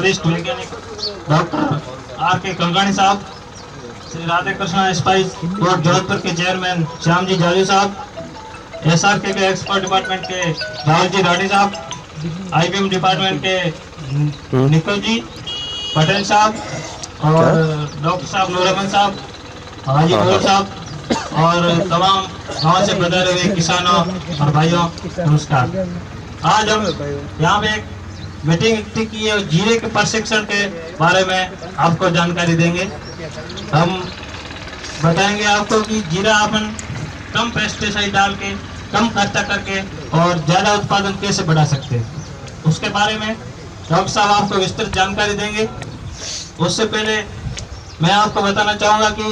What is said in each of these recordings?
वरिष्ठ वैज्ञानिक doctor R के कंगाणी साहब, श्री राधे कृष्णा स्पाइस बोर्ड जोधपुर के चेयरमैन श्याम जी जाजू साहब, SRK के एक्सपोर्ट डिपार्टमेंट के राहुल जी राठी साहब, IBM डिपार्टमेंट के निखिल जी पटेल साहब और डॉक्टर साहब नूरमन साहब, हाजी नूर साहब और तमाम गांव से पधारे हुए किसानों और भाइयों नमस्कार। आज हम यहाँ पे एक मीटिंग की है, जीरे के प्रशिक्षण के बारे में आपको जानकारी देंगे। हम बताएंगे आपको कि जीरा अपन कम पेस्टिसाइड डाल के, कम खर्चा करके और ज्यादा उत्पादन कैसे बढ़ा सकते हैं, उसके बारे में डॉक्टर साहब आपको विस्तृत जानकारी देंगे। उससे पहले मैं आपको बताना चाहूंगा कि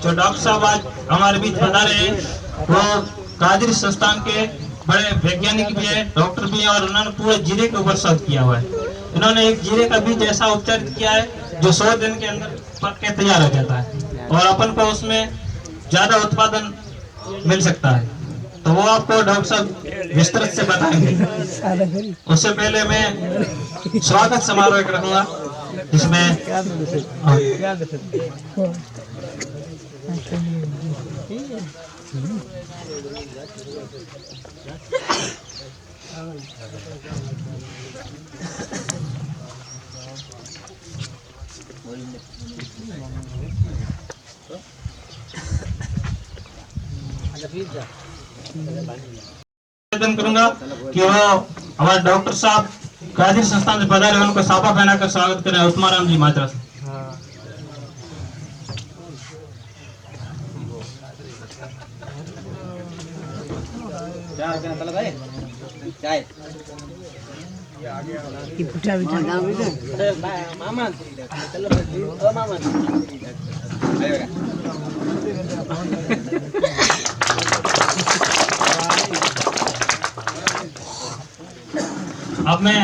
जो डॉक्टर साहब आज हमारे बीच पधारे हैं वो कादरी संस्थान के बड़े वैज्ञानिक भी है, डॉक्टर भी है और उन्होंने पूरे जीरे के ऊपर शोध किया हुआ है। इन्होंने एक जीरे का बीज ऐसा उपचारित किया है जो 100 दिन के अंदर पक के तैयार हो जाता है और अपन को उसमें ज्यादा उत्पादन मिल सकता है। तो वो आपको डॉक्टर साहब विस्तृत से बताएंगे। उससे पहले मैं स्वागत समारोह रखूंगा जिसमें निवेदन करूंगा कि वो हमारे डॉक्टर साहब कादिर संस्थान से पधारे उनको साफा पहनाकर स्वागत करें। उस्माराम जी मात्रा से। अब मैं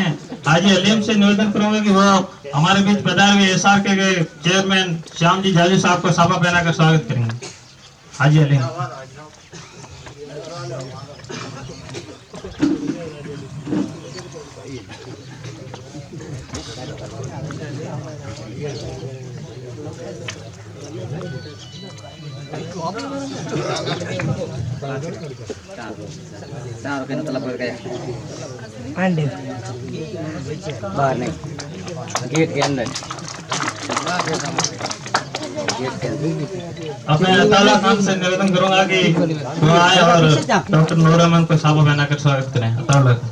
हाजी अलीम से निवेदन करूंगा कि वो हमारे बीच पधारे हुए SRK के चेयरमैन श्याम जी जाजू साहब को साफा पहनाकर स्वागत करेंगे। हाजी अलीम। बाहर नहीं, गेट के अंदर। अब मैं अताउल्लाह खान से निवेदन करूंगा कि वो आए और डॉक्टर नूरमन को साफा पहनाकर स्वागत करें। अताउल्लाह खान।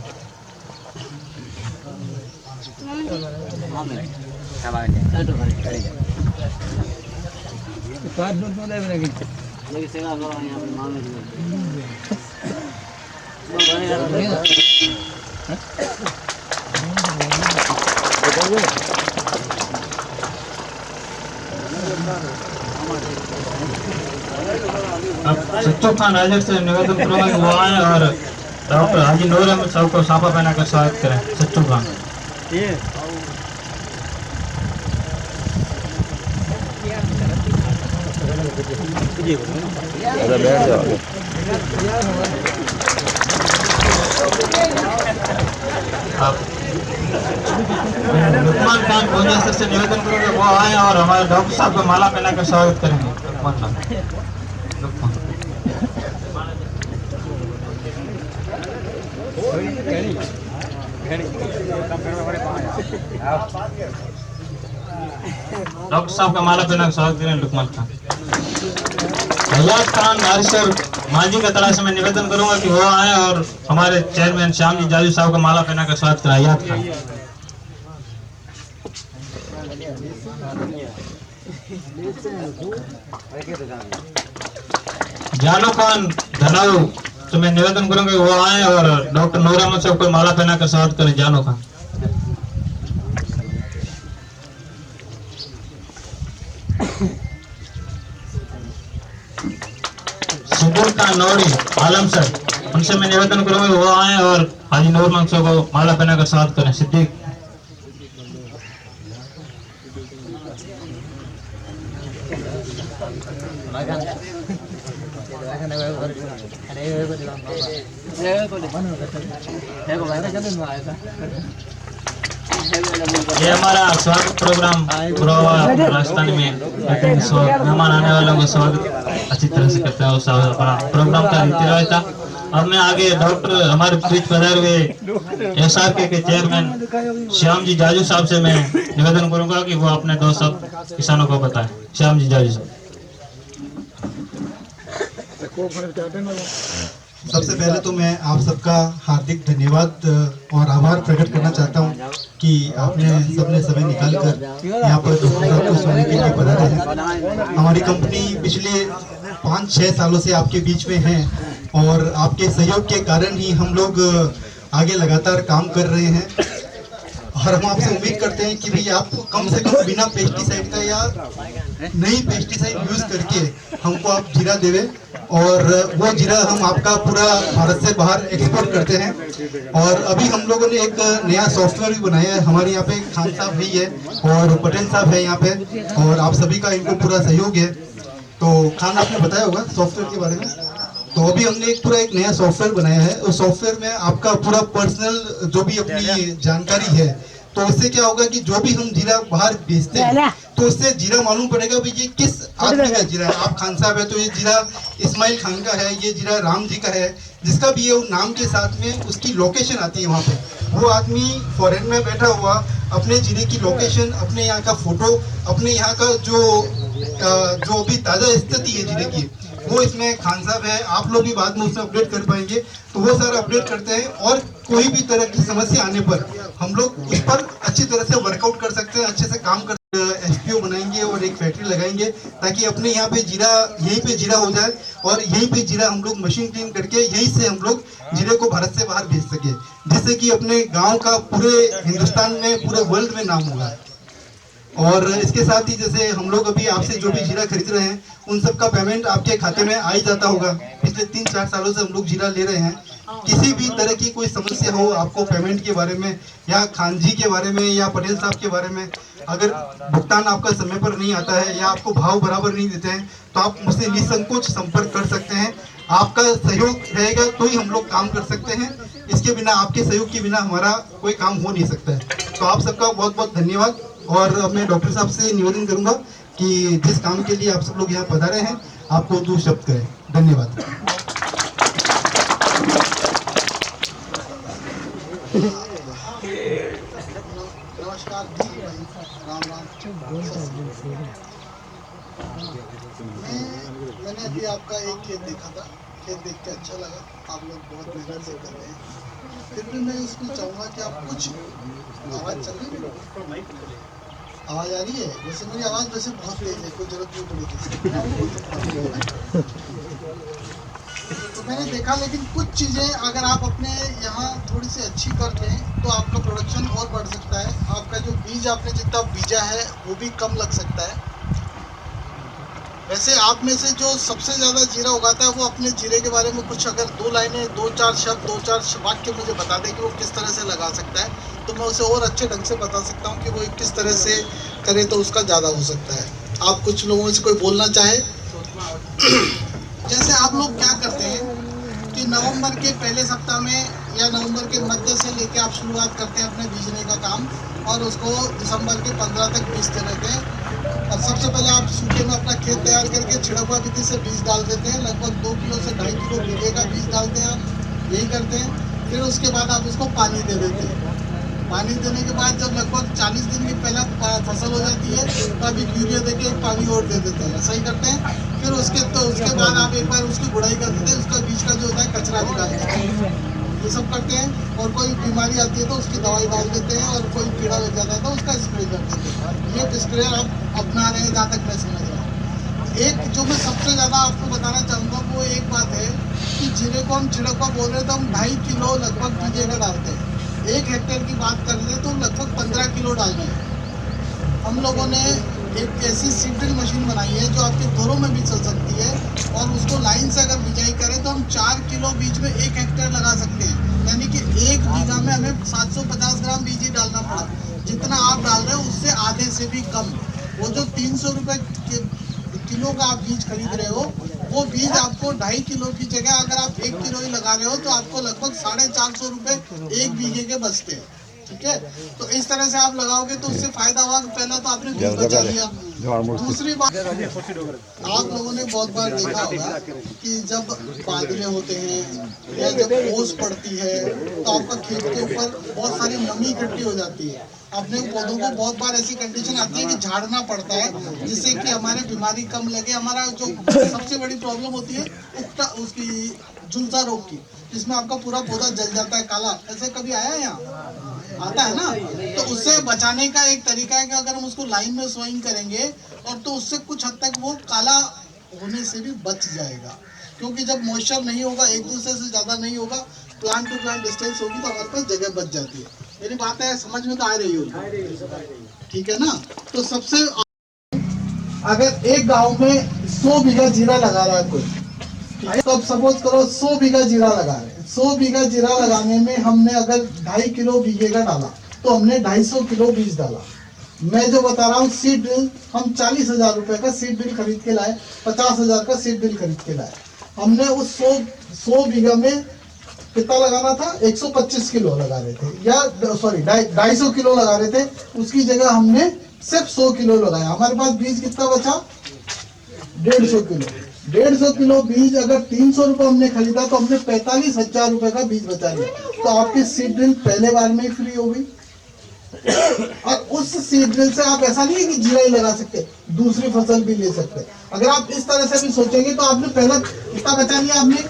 अब सच्चू खान हाजिर से निवेदन करूंगा कि वो आए और डॉक्टर हाजी नूर अहमद साहब को साफा पहनाकर स्वागत करें। सच्चू खान। लुकमान खान भोजन से निवेदन करूंगा वो आए और हमारे डॉक्टर साहब को माला पहनाकर स्वागत करेंगे। लुकमान खान। डॉक्टर साहब का माला पहना स्वागत करें। लुकमान खान। हयात खान नारिशर मांझी का तरह से मैं निवेदन करूंगा कि वो आए और हमारे चेयरमैन श्याम जी जाजू साहब का माला पहना कर स्वागत करें। हयात खान। जानू खान धनाऊ तो मैं निवेदन करूंगा कि वो आए और डॉक्टर नूर अहमद साहब को माला पहना कर स्वागत करें। जानू खान। सिद्दीक खान नौरी आलम सर उनसे मैं निवेदन करूंगा कि वो आए और हाजी नूर मंसूर को माला पहना कर स्वागत करें। सिद्दीक। ये हमारा स्वागत प्रोग्राम पूरा हुआ राजस्थान में, लेकिन मेहमान आने वालों का स्वागत अच्छी तरह से करते हैं, उस अपना प्रोग्राम का रीति रिवाज था। अब मैं आगे डॉक्टर हमारे बीच पधारे हुए एसआरके के चेयरमैन श्याम जी जाजू साहब से मैं निवेदन करूंगा कि वो अपने दो शब्द किसानों को बताएं। श्याम जी जाजू साहब। सबसे पहले तो मैं आप सबका हार्दिक धन्यवाद और आभार प्रकट करना चाहता हूं कि आपने सबने समय निकाल कर यहाँ पर डॉक्टर साहब को सुनने के लिए पधारे हैं। हमारी कंपनी पिछले 5-6 सालों से आपके बीच में है और आपके सहयोग के कारण ही हम लोग आगे लगातार काम कर रहे हैं और हम आपसे उम्मीद करते हैं कि भाई आप कम से कम बिना पेस्टिसाइड का या नई पेस्टिसाइड यूज करके हमको आप जीरा देवे और वो जीरा हम आपका पूरा भारत से बाहर एक्सपोर्ट करते हैं। और अभी हम लोगों ने एक नया सॉफ्टवेयर भी बनाया है। हमारे यहाँ पे खान साहब भी है और पटेल साहब है यहाँ पे और आप सभी का इनको पूरा सहयोग है। तो खान आपने बताया होगा सॉफ्टवेयर के बारे में। तो अभी हमने एक नया सॉफ्टवेयर बनाया है। उस सॉफ्टवेयर में आपका पूरा पर्सनल जो भी अपनी जानकारी है, तो उससे क्या होगा कि जो भी हम जीरा बाहर बेचते हैं तो उससे जीरा मालूम पड़ेगा भाई ये किस आदमी का जीरा है। आप खान साहब है तो ये जीरा इस्माइल खान का है, ये जीरा राम जी का है, जिसका भी ये नाम के साथ में उसकी लोकेशन आती है। वहाँ पे वो आदमी फॉरेन में बैठा हुआ अपने जीरे की लोकेशन, अपने यहाँ का फोटो, अपने यहाँ का जो अभी ताज़ा स्थिति है जीरे की, वो इसमें खान साहब है। आप लोग भी बाद में उसमें अपडेट कर पाएंगे, तो वो सारा अपडेट करते हैं और कोई भी तरह की समस्या आने पर हम लोग उस पर अच्छी तरह से वर्कआउट कर सकते हैं, अच्छे से काम कर एफपीओ बनाएंगे और एक फैक्ट्री लगाएंगे ताकि अपने यहाँ पे जीरा यहीं पे जीरा हो जाए और यहीं पे जीरा हम लोग मशीन क्लीन करके यहीं से हम लोग जीरे को भारत से बाहर भेज सके, जिससे कि अपने गांव का पूरे हिंदुस्तान में, पूरे वर्ल्ड में नाम होगा। और इसके साथ ही जैसे हम लोग अभी आपसे जो भी जीरा खरीद रहे हैं उन सब का पेमेंट आपके खाते में आ ही जाता होगा। पिछले 3-4 सालों से हम लोग जीरा ले रहे हैं। किसी भी तरह की कोई समस्या हो आपको पेमेंट के बारे में या खान जी के बारे में या पटेल साहब के बारे में, अगर भुगतान आपका समय पर नहीं आता है या आपको भाव बराबर नहीं देते हैं तो आप मुझसे निसंकोच संपर्क कर सकते हैं। आपका सहयोग रहेगा तो ही हम लोग काम कर सकते हैं। इसके बिना, आपके सहयोग के बिना हमारा कोई काम हो नहीं सकता है। तो आप सबका बहुत बहुत धन्यवाद। और मैं डॉक्टर साहब से निवेदन करूंगा कि जिस काम के लिए आप सब लोग यहाँ पधारे हैं आपको 2 शब्द करें। धन्यवाद। नमस्कार, राम राम। मैंने अभी आपका एक खेत देखा था, खेत देख के अच्छा लगा। आप लोग बहुत मेहनत से कर रहे हैं। फिर भी मैं इसमें चाहूँगा कि आप कुछ आवाज़ चल रही है, आवाज़ आ रही है। वैसे मेरी आवाज़ वैसे बहुत तेज है, कोई जरूरत नहीं पड़ेगी। तो मैंने देखा, लेकिन कुछ चीज़ें अगर आप अपने यहाँ थोड़ी सी अच्छी कर लें तो आपका प्रोडक्शन और बढ़ सकता है। आपका जो बीज आपने जितना बीजा है वो भी कम लग सकता है। वैसे आप में से जो सबसे ज़्यादा जीरा उगाता है वो अपने जीरे के बारे में कुछ अगर 2 लाइनें, 2-4 शब्द, 2-4 वाक्य मुझे बता दें कि वो किस तरह से लगा सकता है, तो मैं उसे और अच्छे ढंग से बता सकता हूँ कि वो किस तरह से करे तो उसका ज़्यादा हो सकता है। आप कुछ लोगों से कोई बोलना चाहे। जैसे आप लोग क्या करते हैं कि नवंबर के पहले सप्ताह में या नवंबर के मध्य से लेके आप शुरुआत करते हैं अपने बीजने का काम और उसको दिसंबर के 15 तक बीजते रहते हैं। और सबसे पहले आप सूखे में अपना खेत तैयार करके छिड़कवा विधि से बीज डाल देते हैं। लगभग 2 किलो से 2.5 किलो बीघे का बीज डालते हैं आप, यही करते हैं। फिर उसके बाद आप उसको पानी दे देते हैं। पानी देने के बाद जब लगभग 40 दिन की पहला फसल हो जाती है तो आप यूरिया देके पानी और दे देते हैं, ऐसा ही करते हैं। फिर उसके बाद आप एक बार उसकी गुड़ाई कर देते हैं, उसका बीज का जो होता है कचरा निकाल देते हैं, ये सब करते हैं। और कोई बीमारी आती है तो उसकी दवाई डाल देते हैं और कोई कीड़ा लग जाता है तो उसका स्प्रे कर देते हैं। ये स्प्रे आप अपना रहे हैं जहाँ तक मैं समझ रहा हूँ। एक जो मैं सबसे ज़्यादा आपको बताना चाहूँगा वो एक बात है कि जीरे को हम छिड़कवा बोल रहे हैं तो हम 2.5 किलो लगभग बीजे का डालते हैं। 1 हेक्टेयर की बात कर रहे तो लगभग 15 किलो डालना है। हम लोगों ने एक ऐसी सीड्रिल मशीन बनाई है जो आपके घरों में भी चल सकती है और उसको लाइन से अगर बिजाई करें तो हम 4 किलो बीज में 1 हेक्टेयर लगा सकते हैं। यानी कि 1 बीघा में हमें 750 ग्राम बीज ही डालना पड़ा। जितना आप डाल रहे हो उससे आधे से भी कम। वो जो 300 रुपये किलो का आप बीज खरीद रहे हो वो बीज आपको 2.5 किलो की जगह अगर आप 1 किलो ही लगा रहे हो तो आपको लगभग 450 रुपये 1 बीघे के बचते हैं। ठीक है, तो इस तरह से आप लगाओगे तो उससे फायदा हुआ। पहला तो आपने बीज बचा लिया। दूसरी बात, आप लोगों ने बहुत बार देखा होगा कि जब बादलें होते हैं या जब ओस पड़ती है तो आपका खेत के ऊपर बहुत सारी नमी इकट्ठी हो जाती है। अपने पौधों को बहुत बार ऐसी कंडीशन आती है कि झाड़ना पड़ता है, जिससे कि हमारे बीमारी कम लगे। हमारा जो सबसे बड़ी प्रॉब्लम होती है उसकी झुलसा रोग की, जिसमें आपका पूरा पौधा जल जाता है काला। ऐसे कभी आया है यहाँ? आता है ना। तो उससे बचाने का एक तरीका है कि अगर हम उसको लाइन में सोइंग करेंगे और तो उससे कुछ हद तक वो काला होने से भी बच जाएगा, क्योंकि जब मॉइस्चर नहीं होगा, एक दूसरे से ज्यादा नहीं होगा, प्लांट टू प्लांट डिस्टेंस होगी, तो हमारे पास जगह बच जाती है। मेरी बात है, समझ में तो आ रही होगी, ठीक है ना। तो सबसे, अगर एक गांव में 100 बीघा जीरा लगा रहा है कोई, तो अब सपोज करो 100 बीघा जीरा लगा रहे हैं। 100 बीघा जीरा लगाने में हमने अगर 2.5 किलो बीघे का डाला तो हमने 250 किलो बीज डाला। मैं जो बता रहा हूँ सीड ड्रिल, हम 40,000 रुपए का सीड ड्रिल खरीद के लाए, 50,000 का सीड ड्रिल खरीद के लाए। हमने उस 100 बीघा में कितना लगाना था, 125 किलो लगा रहे थे, या सॉरी 250 किलो लगा रहे थे, उसकी जगह हमने सिर्फ 100 किलो लगाया। हमारे पास बीज कितना बचा, 150 किलो। 150 किलो बीज अगर 300 रुपए हमने खरीदा तो हमने 45,000 रुपए का बीज बचा लिया। तो आपकी सीड ड्रिल पहले बार में ही फ्री हो गई। और उस सीड ड्रिल से आप ऐसा नहीं है कि जीरा ही लगा सकते, दूसरी फसल भी ले सकते। अगर आप इस तरह से भी सोचेंगे तो आपने पहला कितना बचा लिया, आपने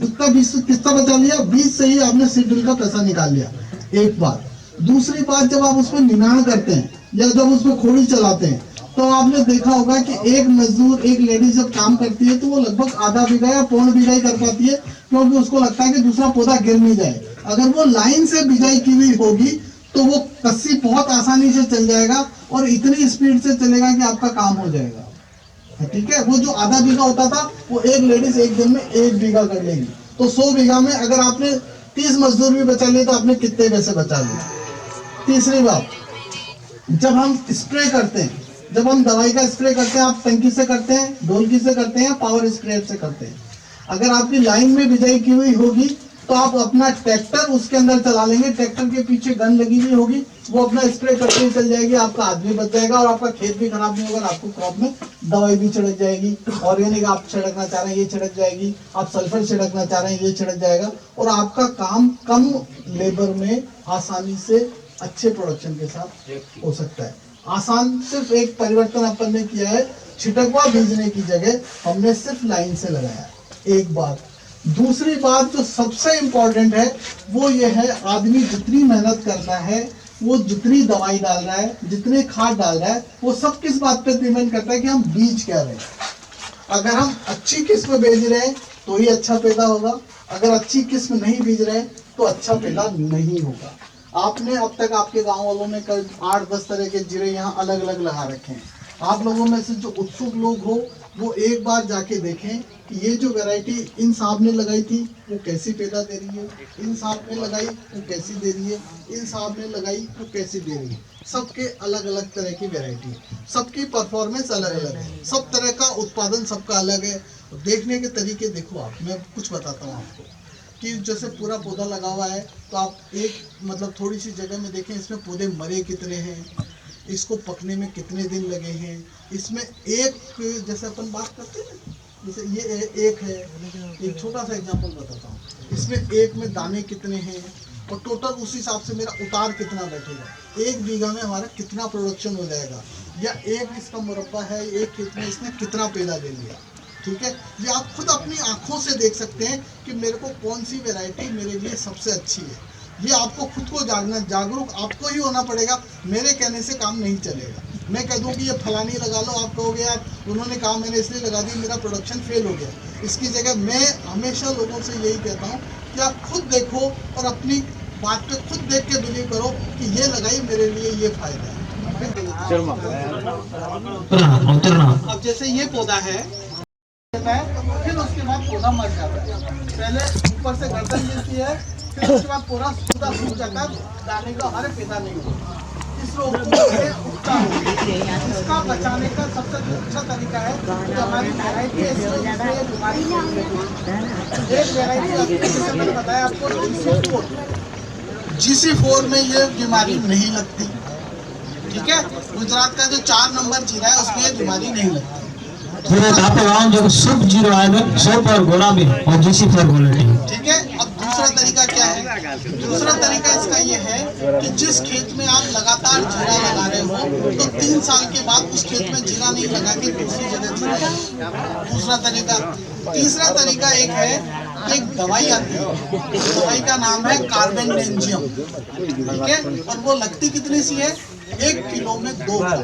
उतना बीज कितना बचा लिया, बीज से ही आपने सीड ड्रिल का पैसा निकाल लिया, एक बात। दूसरी बात, जब आप उसमें निनाण करते हैं या जब उसमें खोड़ी चलाते हैं तो आपने देखा होगा कि एक मजदूर, एक लेडी जब काम करती है तो वो लगभग आधा बीघा या पौन बीघा ही कर पाती है, क्योंकि उसको लगता है कि दूसरा पौधा गिर नहीं जाए। अगर वो लाइन से बिजाई की हुई होगी तो वो कस्सी बहुत आसानी से चल जाएगा और इतनी स्पीड से चलेगा कि आपका काम हो जाएगा, ठीक है। वो जो आधा बीघा होता था वो एक लेडीज एक दिन में 1 बीघा कर लेगी। तो 100 बीघा में अगर आपने 30 मजदूर भी बचा लिए तो आपने कितने पैसे बचा लिए। तीसरी बात, जब हम स्प्रे करते हैं, जब हम दवाई का स्प्रे करते हैं, आप टंकी से करते हैं, ढोलकी से करते हैं, पावर स्प्रे से करते हैं। अगर आपकी लाइन में बिजाई की हुई होगी तो आप अपना ट्रैक्टर उसके अंदर चला लेंगे, ट्रैक्टर के पीछे गन लगी हुई होगी, वो अपना स्प्रे करते ही चल जाएगी, आपका आदमी बच जाएगा और आपका खेत भी खराब नहीं होगा, आपको क्रॉप में दवाई भी छिड़क जाएगी। ऑर्गेनिक आप छिड़कना चाह रहे हैं, ये छिड़क जाएगी, आप सल्फर छिड़कना चाह रहे हैं, ये छिड़क जाएगा, और आपका काम कम लेबर में आसानी से अच्छे प्रोडक्शन के साथ हो सकता है। आसान सिर्फ एक परिवर्तन अपन ने किया है, छिटकवा बीजने की जगह हमने सिर्फ लाइन से लगाया, एक बात। दूसरी बात जो सबसे इम्पोर्टेंट है वो ये है, आदमी जितनी मेहनत करता है, वो जितनी दवाई डाल रहा है, जितने खाद डाल रहा है, वो सब किस बात पे डिपेंड करता है कि हम बीज क्या रहे हैं। अगर हम अच्छी किस्म बीज रहे हैं तो ही अच्छा पैदा होगा, अगर अच्छी किस्म नहीं बीज रहे तो अच्छा पैदा नहीं होगा। आपने अब तक आपके गांव वालों ने कल 8-10 तरह के जीरे यहाँ अलग अलग लगा रखे हैं। आप लोगों में से जो उत्सुक लोग हो वो एक बार जाके देखें कि ये जो वैरायटी इन साहब ने लगाई थी वो कैसी पैदा दे रही है, इन साहब ने लगाई वो कैसी दे रही है, इन साहब ने लगाई वो कैसी दे रही है। सबके अलग अलग तरह की वैरायटी है, सबकी परफॉर्मेंस अलग अलग है, सब तरह का उत्पादन सबका अलग है। देखने के तरीके देखो आप, मैं कुछ बताता हूँ आपको कि जैसे पूरा पौधा लगा हुआ है तो आप एक मतलब थोड़ी सी जगह में देखें इसमें पौधे मरे कितने हैं, इसको पकने में कितने दिन लगे हैं। इसमें एक, जैसे अपन बात करते हैं, जैसे ये एक है, एक छोटा सा एग्जांपल बताता हूँ, इसमें एक में दाने कितने हैं और टोटल उस हिसाब से मेरा उतार कितना बैठेगा, 1 बीघा में हमारा कितना प्रोडक्शन हो जाएगा, या एक इसका मुरब्बा है, एक खेत में इसने कितना पैदा ले लिया, ठीक है। ये आप खुद अपनी आंखों से देख सकते हैं कि मेरे को कौन सी वैरायटी मेरे लिए सबसे अच्छी है। ये आपको खुद को जागरूक आपको ही होना पड़ेगा, मेरे कहने से काम नहीं चलेगा। मैं कह दूं कि ये फलानी लगा लो, आप कहोगे यार उन्होंने कहा मैंने इसलिए लगा दी, मेरा प्रोडक्शन फेल हो गया। इसकी जगह मैं हमेशा लोगों से यही कहता हूँ कि आप खुद देखो और अपनी बात पे खुद देख के बिलीव करो कि ये लगाई मेरे लिए ये फायदा है। अब जैसे ये पौधा है, फिर उसके बाद पौधा मर जाता है, पहले ऊपर से गर्दन मिलती है, फिर उसके बाद पूरा सूखा सूख जाता है, दाने का हमारे पैदा नहीं होता। इस रोग को उगता है। इसका बचाने का सबसे अच्छा तरीका है कि हमारी वैरायटी ऐसी हो जिसमें ये बीमारी एक वैरायटी जैसे मैंने बताया आपको, GC4 में ये बीमारी नहीं लगती, ठीक है। गुजरात का जो 4 नंबर जिला है उसमें ये बीमारी नहीं लगती। जो सब जीरो आएगा सब और गोला भी और GC4 बोले, ठीक है। अब दूसरा तरीका क्या है? दूसरा तरीका इसका ये है कि जिस खेत में आप लगातार जीरा लगा रहे हो तो 3 साल के बाद उस खेत में जीरा नहीं लगा के दूसरी जगह जीरा लगाओ। दूसरा तरीका। तीसरा तरीका एक है कि एक दवाई आती है, दवाई का नाम है कार्बेंडेंजियम, ठीक है। और वो लगती कितनी सी है? 1 किलो में 2 ग्राम।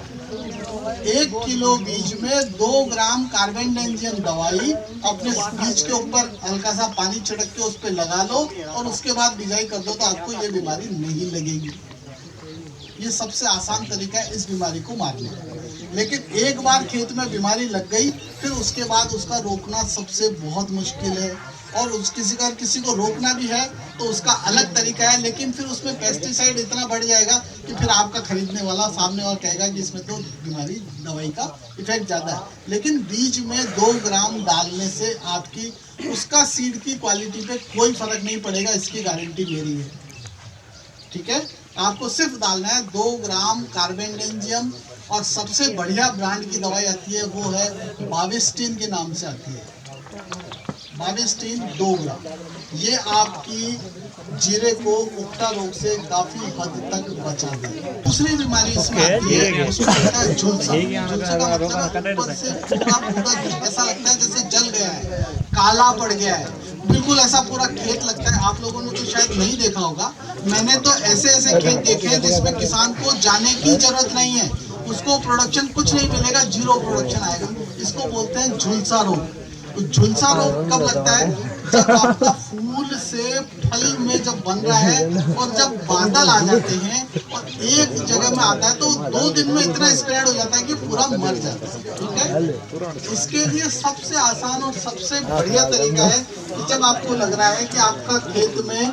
1 किलो बीज में 2 ग्राम कार्बेंडेंजियम दवाई अपने बीज के ऊपर हल्का सा पानी छिड़क के उस पर लगा लो और उसके बाद बिजाई कर दो तो आपको ये बीमारी नहीं लगेगी। ये सबसे आसान तरीका है इस बीमारी को मारने का। लेकिन एक बार खेत में बीमारी लग गई फिर उसके बाद उसका रोकना सबसे बहुत मुश्किल है। और किसी को रोकना भी है तो उसका अलग तरीका है, लेकिन फिर उसमें पेस्टिसाइड इतना बढ़ जाएगा कि फिर आपका खरीदने वाला सामने और कहेगा कि इसमें तो बीमारी दवाई का इफेक्ट ज़्यादा है। लेकिन बीज में 2 ग्राम डालने से आपकी उसका सीड की क्वालिटी पे कोई फर्क नहीं पड़ेगा, इसकी गारंटी मेरी है, ठीक है। आपको सिर्फ डालना है 2 ग्राम कार्बेंडेंजियम। और सबसे बढ़िया ब्रांड की दवाई आती है वो है बाविस्टिन के नाम से आती है, बाविस्टिन 2 ग्राम। ये आपकी जीरे को उक्टा रोग से काफी हद तक बचा देगा। दूसरी बीमारी इसमें आती है उसको कहता है झुलसा। झुलसा का मतलब ऊपर से पूरा ऐसा लगता है जैसे जल गया है, काला पड़ गया है, बिल्कुल ऐसा पूरा खेत लगता है। आप लोगों ने तो शायद नहीं देखा होगा, मैंने तो ऐसे खेत देखे हैं जिसमें किसान को जाने की जरूरत नहीं है, उसको प्रोडक्शन कुछ नहीं मिलेगा, 0 प्रोडक्शन आएगा। इसको बोलते हैं झुलसा रोग। तो झुलसा रोग कब लगता है? जब आपका फूल से फल में जब बन रहा है और जब बादल आ जाते हैं और एक जगह में आता है तो 2 दिन में इतना स्प्रेड हो जाता है कि पूरा मर जाता है, ठीक है। इसके लिए सबसे आसान और सबसे बढ़िया तरीका है कि जब आपको लग रहा है कि आपका खेत में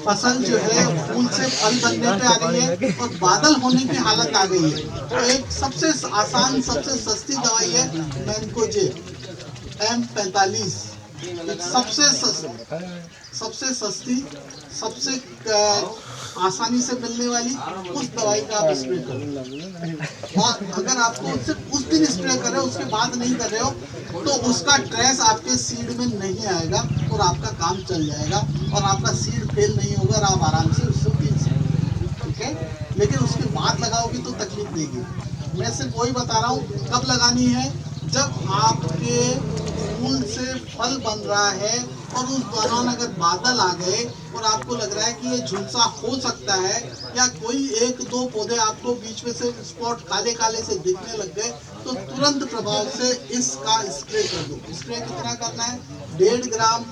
फसल जो है फूल से फल बनने पे आ गई है और बादल होने की हालत आ गई है, तो एक सबसे आसान सबसे सस्ती दवाई है मैनकोजेब M45। सबसे सस्ती सबसे आसानी से मिलने वाली उस दवाई का आप स्प्रे करो। और अगर आपको सिर्फ उस दिन स्प्रे कर रहे हो उसके बाद नहीं कर रहे हो तो उसका ट्रेस आपके सीड में नहीं आएगा और आपका काम चल जाएगा और आपका सीड फेल नहीं होगा और आप आराम से उससे बेच सकते, ठीक है। लेकिन उसके बाद लगाओगे तो तकलीफ देगी। मैं सिर्फ वही बता रहा हूँ कब लगानी है, जब आपके फूल से फल बन रहा है और उस दौरान अगर बादल आ गए और आपको लग रहा है कि ये झुलसा हो सकता है या कोई 1-2 पौधे आपको बीच में से स्पॉट काले काले से दिखने लग गए तो तुरंत प्रभाव से इसका स्प्रे कर दो। स्प्रे कितना करना है? 1.5 ग्राम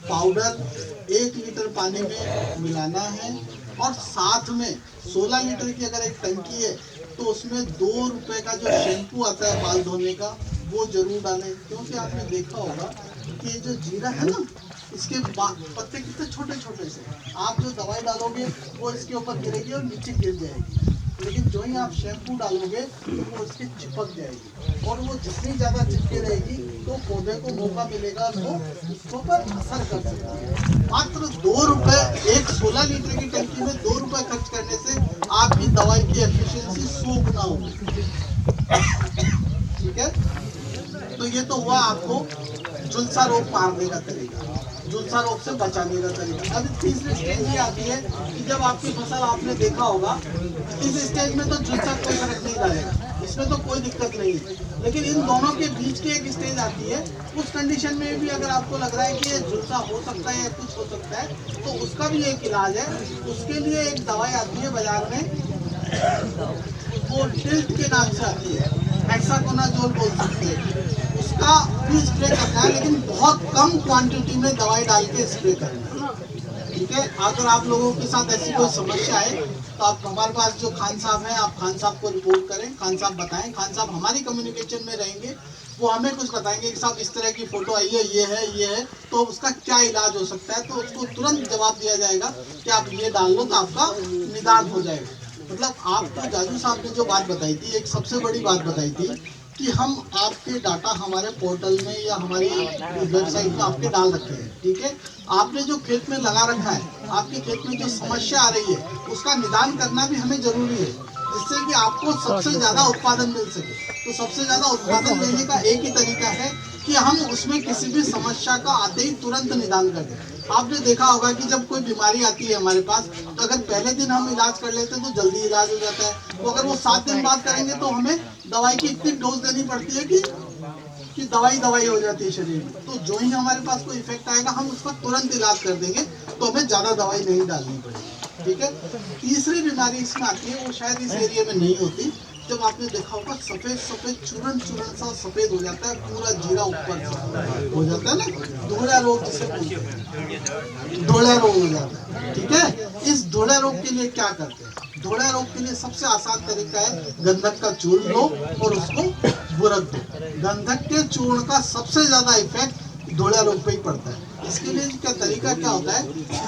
पाउडर 1 लीटर पानी में मिलाना है और साथ में 16 लीटर की अगर एक टंकी है तो उसमें 2 रुपए का जो शैम्पू आता है बाल धोने का वो जरूर डालें। क्योंकि आपने देखा होगा कि ये जो जीरा है ना इसके पत्ते कितने छोटे छोटे से, आप जो दवाई डालोगे वो इसके ऊपर गिरेगी और नीचे गिर जाएगी, लेकिन जो ही आप शैम्पू डालोगे तो वो उसके चिपक जाएगी और वो जितनी ज़्यादा चिपके रहेगी तो पौधे को मौका मिलेगा वो उसको पर असर कर सकता है। मात्र 2 रुपए, एक 16 लीटर की टंकी में 2 रुपए खर्च करने से आपकी दवाई की एफिशिएंसी 100 गुना होगी, ठीक है। तो ये तो हुआ आपको झुलसा रोग मारने का तरीका, झुलसा रोग से बचाने का तरीका। अब तीसरी स्टेज ये आती है कि जब आपकी फसल आपने देखा होगा इस स्टेज में तो झुलसा कोई फर्क नहीं डालेगा, इसमें तो कोई दिक्कत नहीं है, लेकिन इन दोनों के बीच की एक स्टेज आती है। उस कंडीशन में भी अगर आपको लग रहा है कि ये झुलसा हो सकता है या कुछ हो सकता है तो उसका भी एक इलाज है। उसके लिए एक दवाई आती है बाजार में, वो टिल्ट के नाम से आती है, हेक्साकोनाजोल बोल सकते हैं। उसका भी स्प्रे करना है लेकिन बहुत कम क्वांटिटी में दवाई डाल के स्प्रे करना है, ठीक है। अगर आप लोगों के साथ ऐसी कोई समस्या है तो आप हमारे पास जो खान साहब हैं आप खान साहब को रिपोर्ट करें, खान साहब बताएं, खान साहब हमारी कम्युनिकेशन में रहेंगे, वो हमें कुछ बताएंगे कि साहब इस तरह की फोटो आई है, ये है तो उसका क्या इलाज हो सकता है, तो उसको तुरंत जवाब दिया जाएगा कि आप ये डाल लो तो आपका निदान हो जाएगा। मतलब आपको जाजू साहब ने जो बात बताई थी, एक सबसे बड़ी बात बताई थी कि हम आपके डाटा हमारे पोर्टल में या हमारी वेबसाइट में आपके डाल रखे हैं, ठीक है। आपने जो खेत में लगा रखा है, आपके खेत में जो समस्या आ रही है उसका निदान करना भी हमें जरूरी है, जिससे कि आपको सबसे ज्यादा उत्पादन मिल सके। तो सबसे ज्यादा उत्पादन लेने का एक ही तरीका है कि हम उसमें किसी भी समस्या का आते ही तुरंत निदान कर दें। आपने देखा होगा कि जब कोई बीमारी आती है हमारे पास, तो अगर पहले दिन हम इलाज कर लेते हैं तो जल्दी इलाज हो जाता है। तो अगर वो 7 दिन बाद करेंगे तो हमें दवाई की इतनी डोज देनी पड़ती है कि दवाई हो जाती है शरीर में। तो जो ही हमारे पास कोई इफेक्ट आएगा हम उसका तुरंत इलाज कर देंगे, तो हमें ज्यादा दवाई नहीं डालनी पड़ेगी, ठीक है। तीसरी बीमारी इसमें आती है, वो शायद इस एरिया में नहीं होती। जब आपने देखा होगा सफेद चूरन सा सफेद हो जाता है, पूरा जीरा ऊपर से हो जाता है ना, धोड़ा रोग जिसे बोलते हैं, धोड़ा रोग हो जाता है, ठीक है। इस धोड़ा रोग के लिए क्या करते हैं? धोड़ा रोग के लिए सबसे आसान तरीका है गंधक का चूर्ण लो और उसको बुरक दो। गंधक के चूर्ण का सबसे ज्यादा इफेक्ट धोड़ा रोग पे ही पड़ता है। इसके लिए क्या तरीका क्या होता है,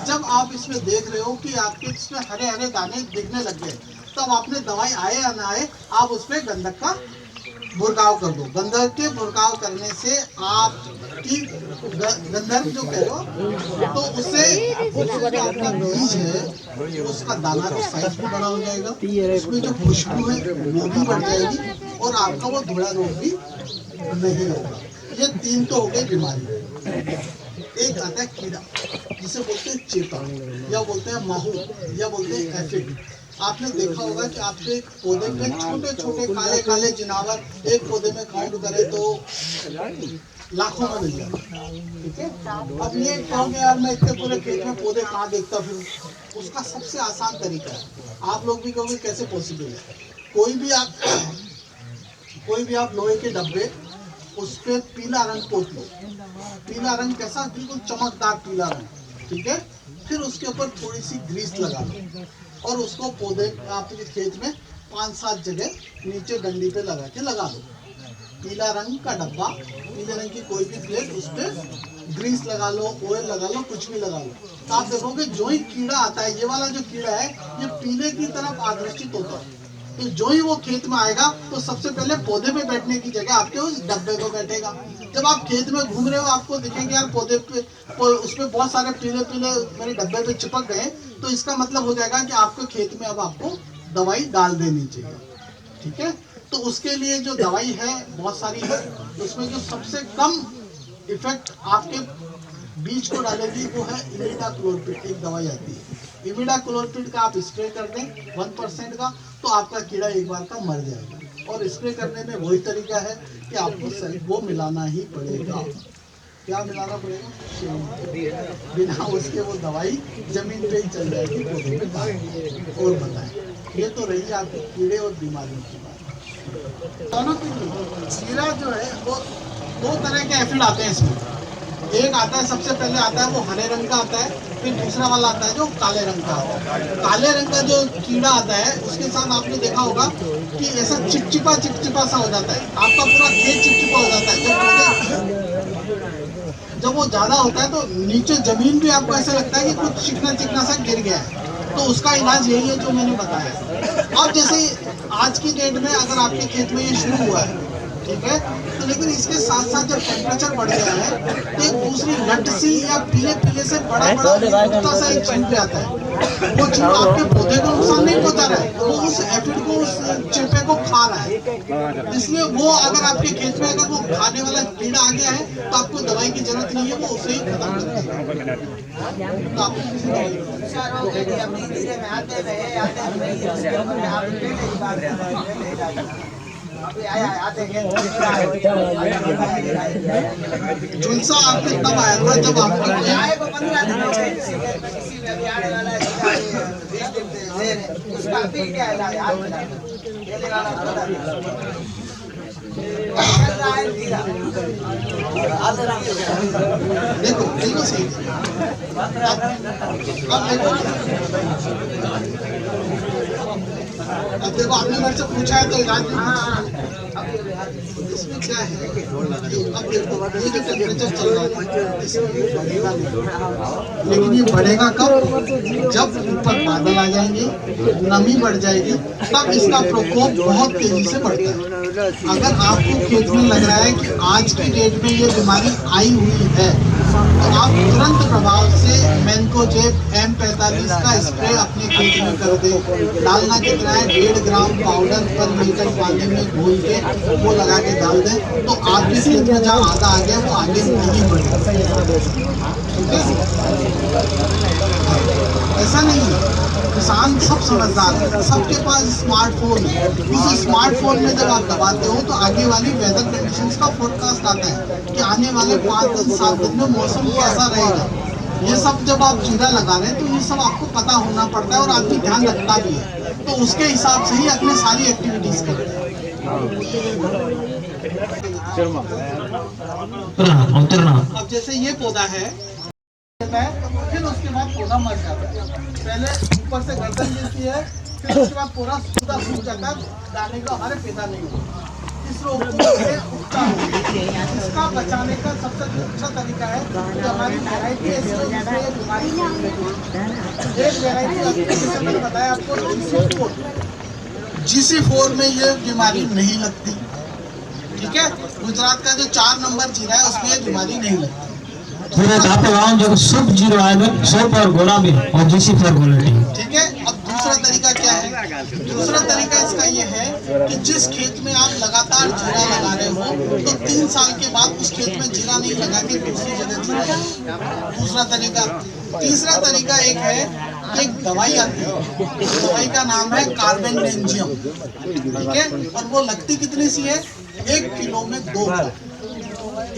जब आप इसमें देख रहे हो कि आपके इसमें हरे हरे दाने दिखने लग गए, तब आपने दवाई आए या ना आए, आप उसमें गंधक का बुरकाव कर दो। गंधक के बुरकाव करने से आपकी गंधक जो कह लो, तो उससे जो आपका बीज है उसका दाना का साइज भी बड़ा हो जाएगा, उसमें जो खुशबू है वो भी बढ़ जाएगी और आपका वो धुआं रोग भी नहीं होगा। ये 3 तो हो गई बीमारी। एक आता है कीड़ा, जिसे बोलते हैं चेपा, या बोलते हैं माहू, या बोलते हैं एफिड। आपने देखा होगा कि आपके पौधे में छोटे छोटे काले काले जिनावर एक पौधे में काउंट करें तो लाखों में मिल जाते, ठीक है। अब ये कहोगे यार मैं इतने पूरे खेत में पौधे कहाँ देखता फिर? उसका सबसे आसान तरीका है, आप लोग भी कहोगे कैसे पॉसिबल है। कोई भी आप लोहे के डब्बे, उस पर पीला रंग पोत लो। पीला रंग कैसा? बिल्कुल चमकदार पीला रंग, ठीक है। फिर उसके ऊपर थोड़ी सी ग्रीस लगा लो और उसको पौधे आपके खेत में 5-7 जगह नीचे डंडी पे लगा दो। पीला रंग का डब्बा, पीले रंग की कोई भी प्लेट, उस पर ग्रीस लगा लो, ऑयल लगा लो, कुछ भी लगा लो। तो आप देखोगे जो ही कीड़ा आता है, ये वाला जो कीड़ा है ये पीले की तरफ आकर्षित होता है। तो जो ही वो खेत में आएगा तो सबसे पहले पौधे पे बैठने की जगह आपके उस डब्बे पे बैठेगा। जब आप खेत में घूम रहे हो आपको दिखेंगे यार पौधे पे उसमें बहुत सारे पीले मेरे डब्बे पे चिपक गए, तो इसका मतलब हो जाएगा कि आपके खेत में अब आपको दवाई डाल देनी चाहिए, ठीक है। तो उसके लिए जो दवाई है बहुत सारी है, उसमें जो सबसे कम इफेक्ट आपके बीज को डालेगी वो है इमिडाक्लोपीड। एक दवाई आती है इमिडाक्लोपीड का, आप स्प्रे कर दें 1% का, तो आपका कीड़ा एक बार का मर जाएगा। और स्प्रे करने में वही तरीका है कि आपको वो मिलाना ही पड़ेगा। क्या मिलाना पड़ेगा? बिना उसके वो दवाई जमीन पे ही चल जाएगी पौधे में। और बताएं, ये तो रही आपकी कीड़े और बीमारियों की बात। दोनों के लिए जीरा जो है वो 2 तरह के एफिड आते हैं इसमें। एक आता है, सबसे पहले आता है वो हरे रंग का आता है, फिर दूसरा वाला आता है जो काले रंग का आता है। काले रंग का जो कीड़ा आता है उसके साथ आपने देखा होगा कि ऐसा चिपचिपा सा हो जाता है, आपका पूरा खेत चिपचिपा हो जाता है। जब वो ज्यादा होता है तो नीचे जमीन भी आपको ऐसा लगता है कि कुछ चिकना सा गिर गया है। तो उसका इलाज यही है जो मैंने बताया। अब जैसे आज की डेट में अगर आपके खेत में ये शुरू हुआ है, ठीक है, तो लेकिन इसके साथ साथ जब टेम्परेचर बढ़ गया है तो एक दूसरी लट सी या पीले से बड़ा सा एक चूह आता है। वो चूह आपके पौधे को नुकसान नहीं पहुंचा रहा है, वो उस एफिड को, उस चिपे को खा रहा है। इसलिए वो अगर आपके खेत में अगर वो खाने वाला कीड़ा आ गया है तो आपको दवाई की जरूरत नहीं है, वो उसे ही खत्म कर देगा। झुलसा आपके तब आया था जब आपको 15 दिन हो गए, किसी में भी आने वाला उसका फिर क्या देखो बिल्कुल सही। अब देखो आपने मेरे से पूछा है तो इलाज इसमें क्या है कि अब देखो ये जो टेम्परेचर चल रहा है इसमें ये बढ़ेगा नहीं, लेकिन ये बढ़ेगा कब? जब ऊपर बादल आ जाएंगे, नमी बढ़ जाएगी, तब इसका प्रकोप बहुत तेजी से बढ़ता है। अगर आपको खेत में लग रहा है कि आज की डेट में ये बीमारी आई हुई है, तो आप तुरंत प्रभाव से मैनकोजेब M45 का स्प्रे अपने खेत में कर दें। डालना कितना है? 1.5 ग्राम पाउडर पर लीटर पानी में घोल के वो लगा के डाल दें, तो आपके खेत में जहाँ आधा आ गया वो आगे नहीं बढ़ेगा। ठीक है, ऐसा नहीं है। किसान सब समझदार है, सबके पास स्मार्टफोन है। उस स्मार्टफोन में जब आप दबाते हो तो आगे वाली वेदर कंडीशंस का फोरकास्ट आता है कि आने वाले 5-7 दिन में मौसम कैसा रहेगा। ये सब जब आप जीरा लगा रहे हैं तो ये सब आपको पता होना पड़ता है और आदमी ध्यान रखता भी है, तो उसके हिसाब से ही अपनी सारी एक्टिविटीज करते हैं। अब जैसे ये पौधा है, फिर उसके बाद पौधा मर जाता है। पहले ऊपर से गर्दन गिरती है, फिर उसके बाद पूरा पौधा सूख जाता है, दाने का हमारे पैदा नहीं होता। इस रोग को उगता है। इसका बचाने का सबसे अच्छा तरीका है कि हमारी वैरायटी ऐसी हो जिसमें ये बीमारी नहीं है। एक वैरायटी जैसे मैंने बताया आपको GC4 में ये बीमारी नहीं लगती। ठीक है, गुजरात का जो 4 नंबर जीरा है उसमें ये बीमारी नहीं लगती। जो सुप जीरो आयोडीन, सोप और गुलाबी और GC4 क्वालिटी। ठीक है, अब दूसरा तरीका क्या है? दूसरा तरीका इसका ये है कि जिस खेत में आप लगातार जीरा लगा रहे हो तो 3 साल के बाद उस खेत में जीरा नहीं लगा के दूसरी जगह जीरा लगाओ। दूसरा तरीका। तीसरा तरीका एक है, एक दवाई आती है, दवाई का नाम है कार्बेंडेंजियम। ठीक है, और वो लगती कितनी सी है? 1 किलो में 2 ग्राम।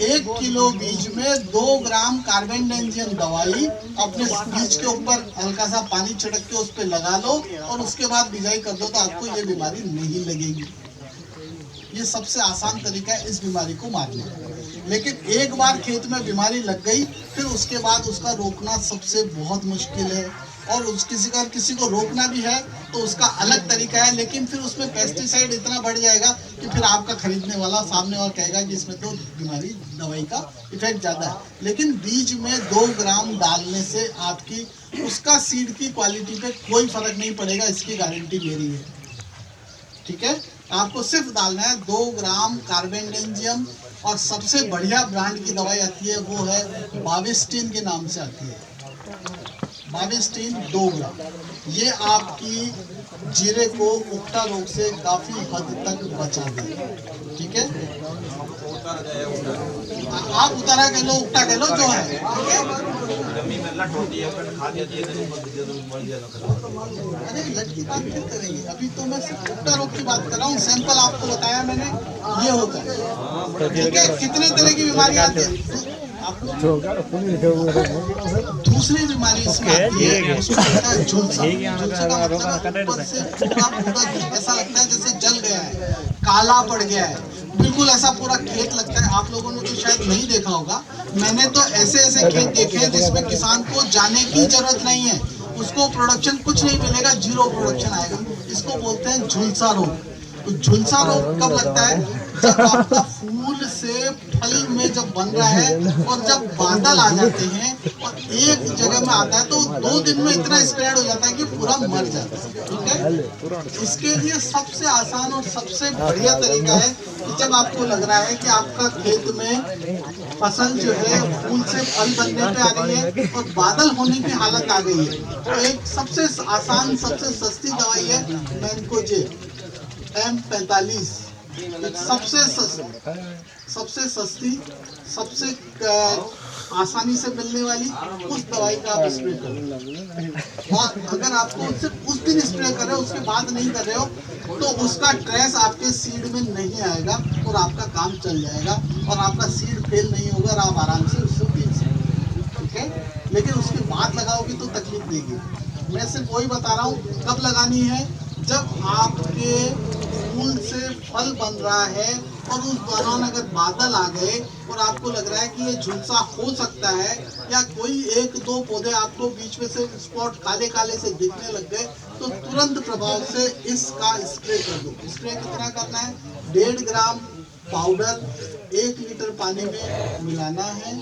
1 किलो बीज में 2 ग्राम कार्बेंडेंजियम दवाई अपने बीज के ऊपर हल्का सा पानी छिड़क के उस पर लगा लो और उसके बाद बिजाई कर दो, तो आपको ये बीमारी नहीं लगेगी। ये सबसे आसान तरीका है इस बीमारी को मारने का। लेकिन एक बार खेत में बीमारी लग गई, फिर उसके बाद उसका रोकना सबसे बहुत मुश्किल है। और किसी को रोकना भी है तो उसका अलग तरीका है, लेकिन फिर उसमें पेस्टिसाइड इतना बढ़ जाएगा कि फिर आपका खरीदने वाला सामने और कहेगा कि इसमें तो बीमारी दवाई का इफेक्ट ज्यादा है। लेकिन बीज में 2 ग्राम डालने से आपकी उसका सीड की क्वालिटी पे कोई फर्क नहीं पड़ेगा, इसकी गारंटी मेरी है। ठीक है, आपको सिर्फ डालना है 2 ग्राम कार्बेंडेंजियम, और सबसे बढ़िया ब्रांड की दवाई आती है वो है बाविस्टिन के नाम से आती है। बाविस्टिन 2 ग्राम। ये आपकी जीरे को उगता रोग से काफी हद तक बचा देगा। ठीक है, आप उतारा के लो, उगता के लो जो है। अरे लट की बात फिर करेंगे, अभी तो मैं सिर्फ उगता रोग की बात कर रहा हूँ। सैंपल आपको बताया मैंने, ये होता है। ठीक है, कितने तरह की बीमारी आती है? दूसरी बीमारी इसमें आती है, उसको कहता है झुलसा। झुलसा का मतलब ऊपर से पूरा ऐसा लगता है जैसे जल गया है, काला पड़ गया है, बिल्कुल ऐसा पूरा खेत लगता है। आप लोगों ने तो शायद नहीं देखा होगा, मैंने तो ऐसे ऐसे खेत देखे हैं जिसमें किसान को जाने की जरूरत नहीं है, उसको प्रोडक्शन कुछ नहीं मिलेगा, 0 प्रोडक्शन आएगा। इसको बोलते हैं झुलसा रोग। तो झुलसा रोग कब लगता है? जब आपका फूल से फल में जब बन रहा है और जब बादल आ जाते हैं और एक जगह में आता है तो 2 दिन में इतना स्प्रेड हो जाता है कि पूरा मर जाता है। ठीक है, इसके लिए सबसे आसान और सबसे बढ़िया तरीका है कि जब आपको लग रहा है कि आपका खेत में फसल जो है फूल से फल बनने पे आ गई है और बादल होने की हालत आ गई है, तो एक सबसे आसान सबसे सस्ती दवाई है मैनकोजेब M45। सबसे सस्ती, सबसे आसानी से मिलने वाली उस दवाई का आप स्प्रे करो। और अगर आपको सिर्फ उस दिन स्प्रे कर रहे हो, उसके बाद नहीं कर रहे हो, तो उसका ट्रेस आपके सीड में नहीं आएगा और आपका काम चल जाएगा और आपका सीड फेल नहीं होगा और आप आराम से उसको बेच सकते। ठीक है, लेकिन उसके बाद लगाओगे तो तकलीफ देगी। मैं सिर्फ वही बता रहा हूँ कब लगानी है, जब आपके फूल से फल बन रहा है और उस दौरान अगर बादल आ गए और आपको लग रहा है कि ये झुलसा हो सकता है, या कोई 1-2 पौधे आपको बीच में से स्पॉट काले काले से दिखने लग गए, तो तुरंत प्रभाव से इसका स्प्रे कर दो। स्प्रे कितना करना है? 1.5 ग्राम पाउडर 1 लीटर पानी में मिलाना है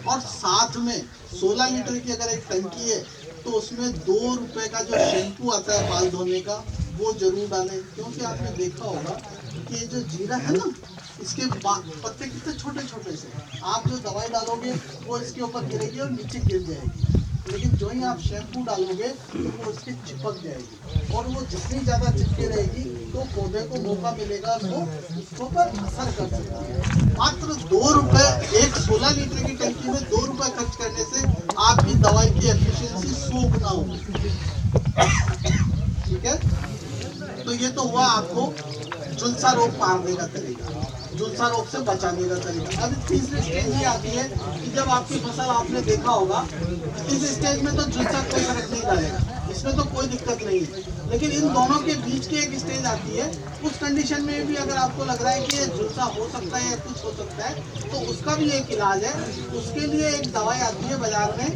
और साथ में 16 लीटर की अगर एक टंकी है तो उसमें 2 रुपए का जो शैम्पू आता है बाल धोने का वो जरूर डालें। क्योंकि आपने देखा होगा कि ये जो जीरा है ना, इसके पत्ते कितने छोटे छोटे से, आप जो दवाई डालोगे वो इसके ऊपर गिरेगी और नीचे गिर जाएगी, लेकिन जो ही आप शैम्पू डालोगे तो वो उसके चिपक जाएगी और वो जितनी ज़्यादा चिपके रहेगी तो पौधे को मौका मिलेगा वो उसके ऊपर असर कर सकती है। मात्र 2 रुपए, एक 16 लीटर की टंकी में 2 रुपए खर्च करने से आपकी दवाई की एफिशिएंसी 100 गुना होगी। ठीक है, तो ये तो हुआ आपको झुलसा रोग मारने का तरीका, झुलसा रोग से बचाने का तरीका। अभी तीसरी स्टेज ये आती है कि जब आपकी फसल आपने देखा होगा, इस स्टेज में तो झुलसा कोई फर्क नहीं डालेगा, इसमें तो कोई दिक्कत नहीं है, लेकिन इन दोनों के बीच की एक स्टेज आती है, उस कंडीशन में भी अगर आपको लग रहा है कि ये झुलसा हो सकता है या कुछ हो सकता है तो उसका भी एक इलाज है। उसके लिए एक दवाई आती है बाजार में,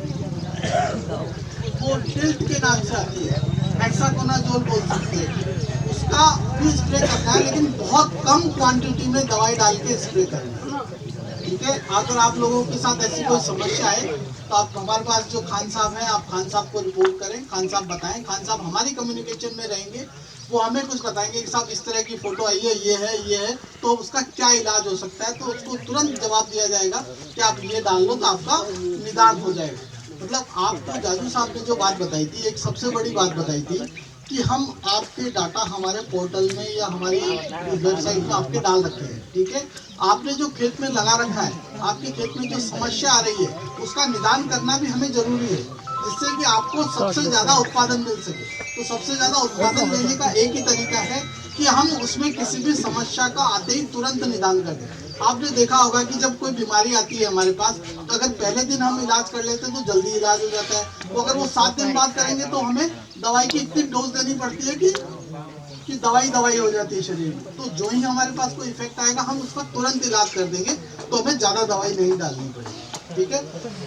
वो टिल्ट के नाम से आती है, हेक्साकोनाजोल बोल सकते हैं, उसका भी स्प्रे करना है, लेकिन बहुत कम क्वांटिटी में दवाई डाल के स्प्रे करना है। ठीक है, अगर आप लोगों के साथ ऐसी कोई समस्या है तो आप हमारे पास जो खान साहब हैं, आप खान साहब को रिपोर्ट करें, खान साहब बताएं, खान साहब हमारी कम्युनिकेशन में रहेंगे, वो हमें कुछ बताएंगे कि साहब इस तरह की फोटो आई है, ये है, तो उसका क्या इलाज हो सकता है, तो उसको तुरंत जवाब दिया जाएगा कि आप ये डाल लो तो आपका निदान हो जाएगा। मतलब आपको जाजू साहब ने जो बात बताई थी, एक सबसे बड़ी बात बताई थी कि हम आपके डाटा हमारे पोर्टल में या हमारी वेबसाइट में आपके डाल रखे हैं। ठीक है, आपने जो खेत में लगा रखा है, आपके खेत में जो समस्या आ रही है उसका निदान करना भी हमें जरूरी है, जिससे कि आपको सबसे ज्यादा उत्पादन मिल सके। तो सबसे ज्यादा उत्पादन लेने का एक ही तरीका है कि हम उसमें किसी भी समस्या का आते ही तुरंत निदान कर दें। आपने देखा होगा कि जब कोई बीमारी आती है हमारे पास, तो अगर पहले दिन हम इलाज कर लेते हैं तो जल्दी इलाज हो जाता है, तो अगर वो 7 दिन बाद करेंगे तो हमें दवाई की इतनी डोज देनी पड़ती है कि दवाई हो जाती है शरीर में। तो जो ही हमारे पास कोई इफेक्ट आएगा हम उसका तुरंत इलाज कर देंगे, तो हमें ज्यादा दवाई नहीं डालनी पड़ेगी। ठीक है,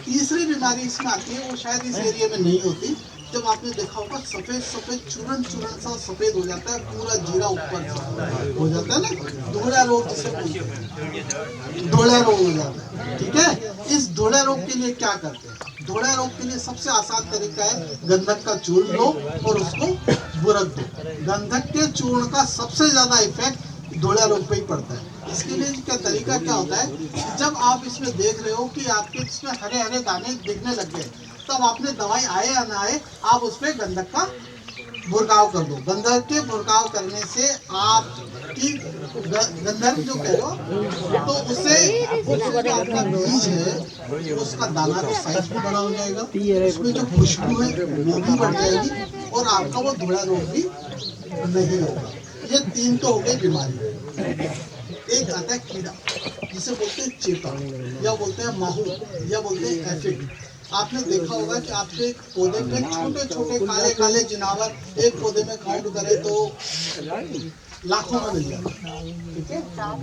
तीसरी बीमारी इसमें आती है, वो शायद इस एरिया में नहीं होती, जब आपने देखा होगा सफेद चूरन सा सफेद हो जाता है, पूरा जीरा ऊपर से हो जाता है ना, धोड़ा रोग जिसे बोलते हैं, धोड़ा रोग हो जाता है। ठीक है, इस धोड़ा रोग के लिए क्या करते हैं? धोड़ा रोग के लिए सबसे आसान तरीका है, गंधक का चूर्ण लो और उसको बुरक दो। गंधक के चूर्ण का सबसे ज्यादा इफेक्ट धोड़ा रोग पे ही पड़ता है। इसके लिए क्या तरीका क्या होता है, जब आप इसमें देख रहे हो कि आपके इसमें हरे हरे दाने दिखने लग गए, तब आपने दवाई आए या ना आए, आप उस पर गंधक का बुरकाव कर दो। गंधक के बुरकाव करने से आपकी गंधक जो कह लो, तो उससे जो आपका बीज है उसका दाना का साइज भी बड़ा हो जाएगा, उसमें जो खुशबू है वो भी बढ़ जाएगी और आपका वो धोड़ा रोग भी नहीं होगा। ये 3 तो हो गई बीमारी। एक आता है कीड़ा, जिसे बोलते हैं चेपा, या बोलते हैं माहू, या बोलते हैं एफिड। आपने देखा होगा कि आपके पौधे में छोटे छोटे काले काले जिनावर एक पौधे में काउंट करें तो लाखों में मिल जाते हैं। ठीक है,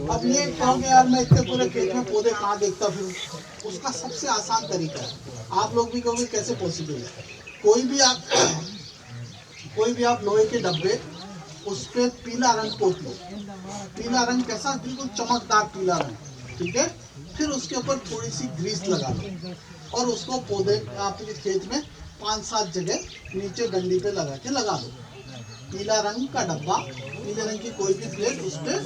अब ये कहोगे यार मैं इतने पूरे खेत में पौधे कहाँ देखता फिर, उसका सबसे आसान तरीका है, आप लोग भी कहोगे कैसे पॉसिबल है, कोई भी आप लोहे के डब्बे, उस पर पीला रंग पोत लो, पीला रंग कैसा, बिल्कुल चमकदार पीला रंग। ठीक है, फिर उसके ऊपर थोड़ी सी ग्रीस लगा लो और उसको पौधे आपके खेत में 5-7 जगह नीचे डंडी पे लगा दो। पीला रंग का डब्बा, पीले रंग की कोई भी प्लेट, उस पर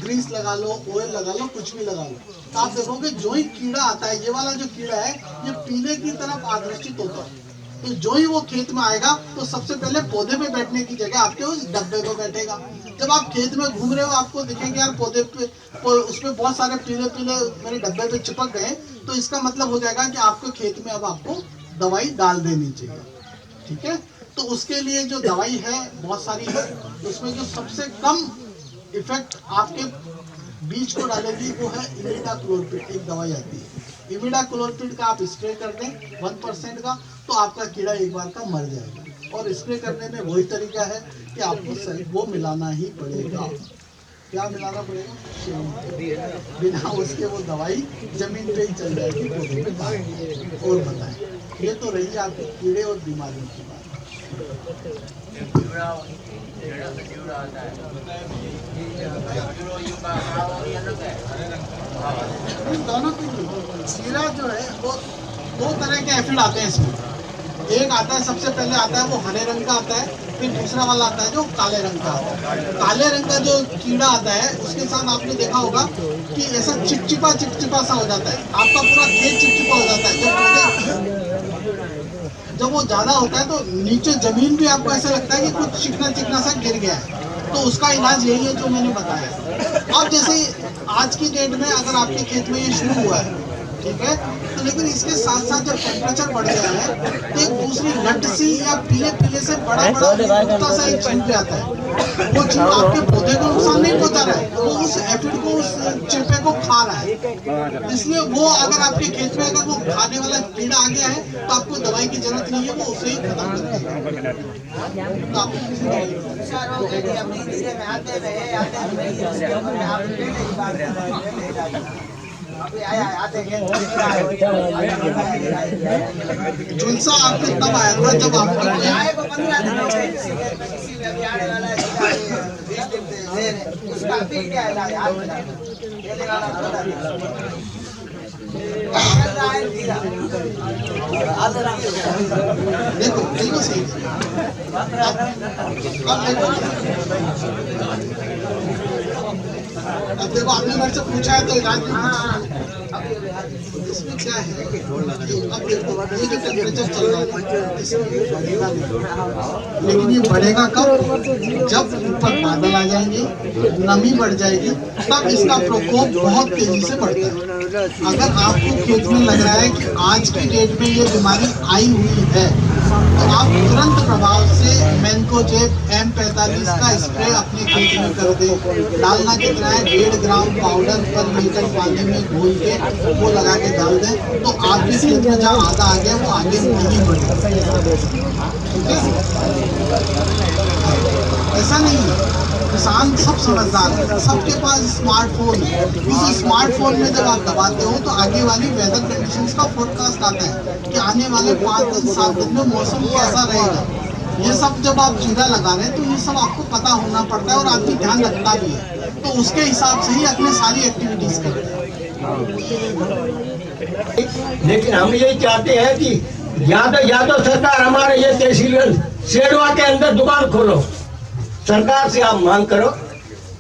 ग्रीस लगा लो, ऑयल लगा लो, कुछ भी लगा लो, तो आप देखोगे जो ही कीड़ा आता है, ये वाला जो कीड़ा है ये पीले की तरफ आकर्षित होता है, तो जो ही वो खेत में आएगा तो सबसे पहले पौधे पे बैठने की जगह आपके उस डब्बे पे बैठेगा। जब आप खेत में घूम रहे हो आपको दिखेंगे यार पौधे पे उसमें बहुत सारे पीले मेरे डब्बे पे चिपक गए, तो इसका मतलब हो जाएगा कि आपके खेत में अब आपको दवाई डाल देनी चाहिए। ठीक है, तो उसके लिए जो दवाई है बहुत सारी है, उसमें जो सबसे कम इफेक्ट आपके बीज को डालेगी वो है इमिडाक्लोपीड, एक दवाई आती है इमिडाक्लोपीड का। आप स्प्रे कर दें 1% का, तो आपका कीड़ा एक बार का मर जाएगा। और स्प्रे करने में वही तरीका है कि आपको वो मिलाना ही पड़ेगा। क्या मिलाना पड़ेगा? बिना उसके वो दवाई जमीन पे ही चल जाएगी पौधे में। और बताएं, ये तो रही आपकी कीड़े और बीमारियों की बात। दोनों जीरा जो है वो दो तरह के एफिड आते हैं इसमें। एक आता है, सबसे पहले आता है वो हरे रंग का आता है, फिर दूसरा वाला आता है जो काले रंग का आता है। काले रंग का जो कीड़ा आता है उसके साथ आपने देखा होगा कि ऐसा चिपचिपा सा हो जाता है, आपका पूरा खेत चिपचिपा हो जाता है। जब वो ज्यादा होता है तो नीचे जमीन भी आपको ऐसा लगता है कि कुछ चिकना सा गिर गया है। तो उसका इलाज यही है जो मैंने बताया। अब जैसे आज की डेट में अगर आपके खेत में ये शुरू हुआ है, ठीक है, तो लेकिन इसके साथ साथ जब टेम्परेचर बढ़ गया है तो एक दूसरी लट सी या पीले से बड़ा सा एक चिंट आता है। वो चिंट आपके पौधे को नुकसान नहीं पहुंचा रहा है, वो उस एफिड को, उस चिंपे को खा रहा है। इसलिए वो अगर आपके खेत में अगर वो खाने वाला कीड़ा आ गया है तो आपको दवाई की जरूरत नहीं है, वो उसे ही खत्म कर देगा। झुलसा आपके तब आया था जब आपको 15 दिन हो गए, किसी में भी आने वाला है, 20 दिन से उसका फिर क्या इलाज है? ये वाला देखो बिल्कुल सही। अब देखो आपने मेरे से पूछा है तो इलाज इसमें क्या है कि अब देखो ये जो टेम्परेचर चल रहा है लेकिन ये बढ़ेगा कब? जब ऊपर बादल आ जाएंगे, नमी बढ़ जाएगी, तब इसका प्रकोप बहुत तेजी से बढ़ता है। अगर आपको खेत में लग रहा है कि आज की डेट में ये बीमारी आई हुई है तो आप तुरंत प्रभाव से मैनकोजेब M45 का स्प्रे अपने खेत में कर दें। डालना कितना है? 1.5 ग्राम पाउडर पर लीटर पानी में घोल के वो लगा के डाल दें तो आपके खेत में जहाँ आधा आ गया वो आगे नहीं बढ़ेगा। ठीक है, ऐसा नहीं है। किसान सब समझदार है, सबके पास स्मार्टफोन है। उस स्मार्टफोन में जब आप दबाते हो तो आगे वाली वेदर कंडीशंस का फोरकास्ट आता है कि आने वाले 5-7 दिन में मौसम कैसा रहेगा। ये सब जब आप जीरा लगा रहे हैं तो ये सब आपको पता होना पड़ता है और आदमी ध्यान रखता भी है, तो उसके हिसाब से ही अपनी सारी एक्टिविटीज करते हैं। लेकिन हम यही चाहते हैं कि या तो सरकार हमारे ये तहसील शेरवा के अंदर दुकान खोलो, सरकार से आप मांग करो,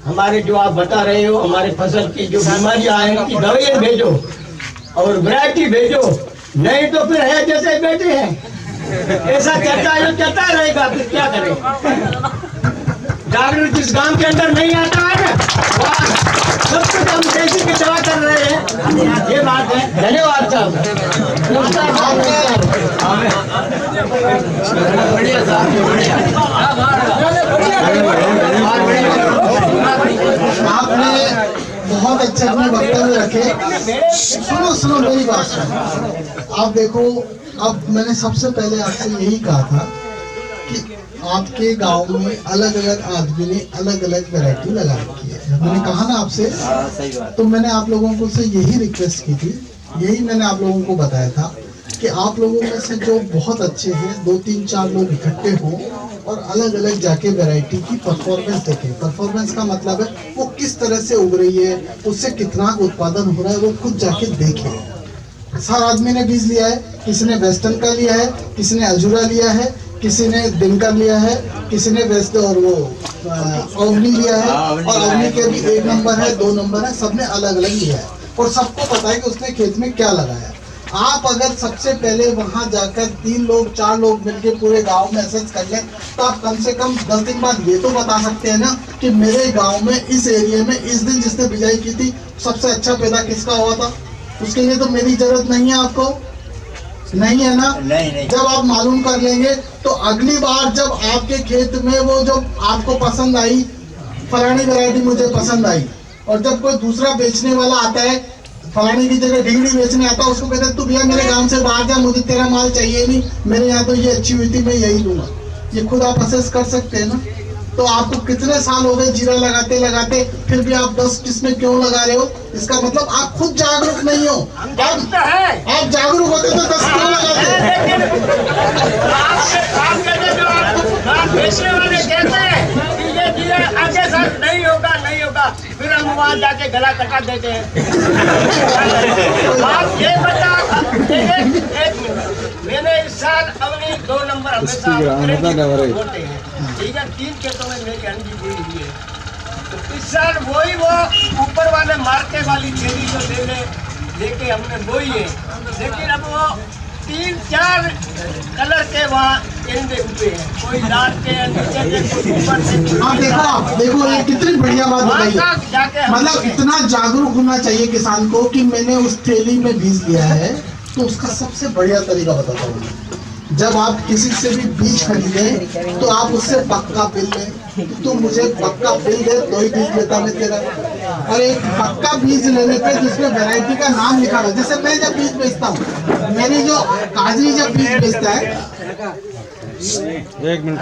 हमारे जो आप बता रहे हो हमारे फसल की जो बीमारियां हैं उनकी दवाइयाँ भेजो और वैरायटी भेजो, नहीं तो फिर है जैसे बैठे हैं ऐसा चलता रहेगा। फिर क्या करें? डॉक्टर जिस गांव के अंदर नहीं आता है ना सब कुछ हम देसी की दवा कर रहे हैं, ये बात है। धन्यवाद साहब। आपने बहुत अच्छे अपने वक्तव्य रखे। सुनो मेरी बात सुनो। आप देखो, अब मैंने सबसे पहले आपसे यही कहा था कि आपके गांव में अलग अलग आदमी ने अलग अलग वैरायटी लगा रखी है। मैंने कहा ना आपसे, तो मैंने आप लोगों को से यही रिक्वेस्ट की थी, यही मैंने आप लोगों को बताया था कि आप लोगों में से जो बहुत अच्छे हैं 2-3-4 लोग इकट्ठे हों और अलग अलग जाके वैरायटी की परफॉर्मेंस देखें। परफॉर्मेंस का मतलब है वो किस तरह से उग रही है, उससे कितना उत्पादन हो रहा है, वो खुद जाके देखें। हर आदमी ने बीज लिया है, किसी ने वेस्टर्न का लिया है, किसी ने अजूरा लिया है, किसी ने दिनकर लिया है, किसी ने वेस्ट और वो अवनी लिया है, और अवनी के भी 1 नंबर है, 2 नंबर है, सबने अलग अलग लिया है और सबको पता है कि उसने खेत में क्या लगाया। आप अगर सबसे पहले वहां जाकर 3-4 लोग मिलकर पूरे गांव में असेस कर लें तो आप कम से कम 10 दिन बाद ये तो बता सकते हैं ना कि मेरे गांव में इस एरिया में इस दिन जिसने बिजाई की थी सबसे अच्छा पैदा किसका हुआ था। उसके लिए तो मेरी जरूरत नहीं है, आपको नहीं है ना? नहीं। जब आप मालूम कर लेंगे तो अगली बार जब आपके खेत में वो जो आपको पसंद आई फलानी वैरायटी मुझे पसंद आई, और जब कोई दूसरा बेचने वाला आता है फलानी की जगह ढिंगड़ी बेचने आता है, उसको कहते हैं तू भैया मेरे गांव से बाहर जा, मुझे तेरा माल चाहिए नहीं, मेरे यहाँ तो ये अच्छी हुई थी, मैं यही लूंगा। ये खुद आप असेस कर सकते हैं ना। तो आपको कितने साल हो गए जीरा लगाते लगाते, फिर भी आप 10 किस्में क्यों लगा रहे हो? इसका मतलब आप खुद जागरूक नहीं हो। आप जागरूक होते तो 10 क्यों लगाते? बेचने वाले कहते हैं कि ये जीरा आगे सर नहीं होगा, नहीं होगा, फिर हम वहाँ जाके गला कटा देते हैं। आप ये बता, एक मिनट, मैंने इस साल अपनी 2 नंबर हमेशा बोलते हैं, ठीक है, 3 खेतों में मेरी अंडी दी हुई है। तो इस साल वो ऊपर वाले मार्के वाली छेड़ी जो लेके हमने बोई है, लेकिन अब वो 3-4 कलर के वहाँ गेंदे हुए हैं, कोई लाल के नीचे के, कोई ऊपर से। आप देखो ये कितनी बढ़िया बात बताई। मतलब इतना जागरूक होना चाहिए किसान को कि मैंने उस थैली में बीज लिया है। तो उसका सबसे बढ़िया तरीका बताता हूँ, जब आप किसी से भी बीज खरीदें तो आप उससे पक्का बिल लें। तो मुझे पक्का बिल दे तो ही बीज लेता मैं तेरा। और एक पक्का बीज लेने पे जिसमें वैरायटी का नाम लिखा है, जैसे मैं जब बीज बेचता हूँ, मेरी जो काजरी जब बीज बेचता है,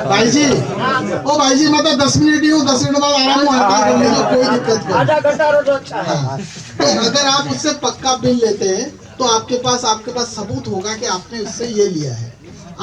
भाई जी, ओ भाई जी, मैं तो 10 मिनट ही हूँ, 10 मिनट बाद आराम कर लेंगे, कोई दिक्कत नहीं। आधा घंटा रोज अच्छा है। हाँ, तो अगर आप उससे पक्का बिल लेते हैं तो आपके पास सबूत होगा कि आपने उससे ये लिया है।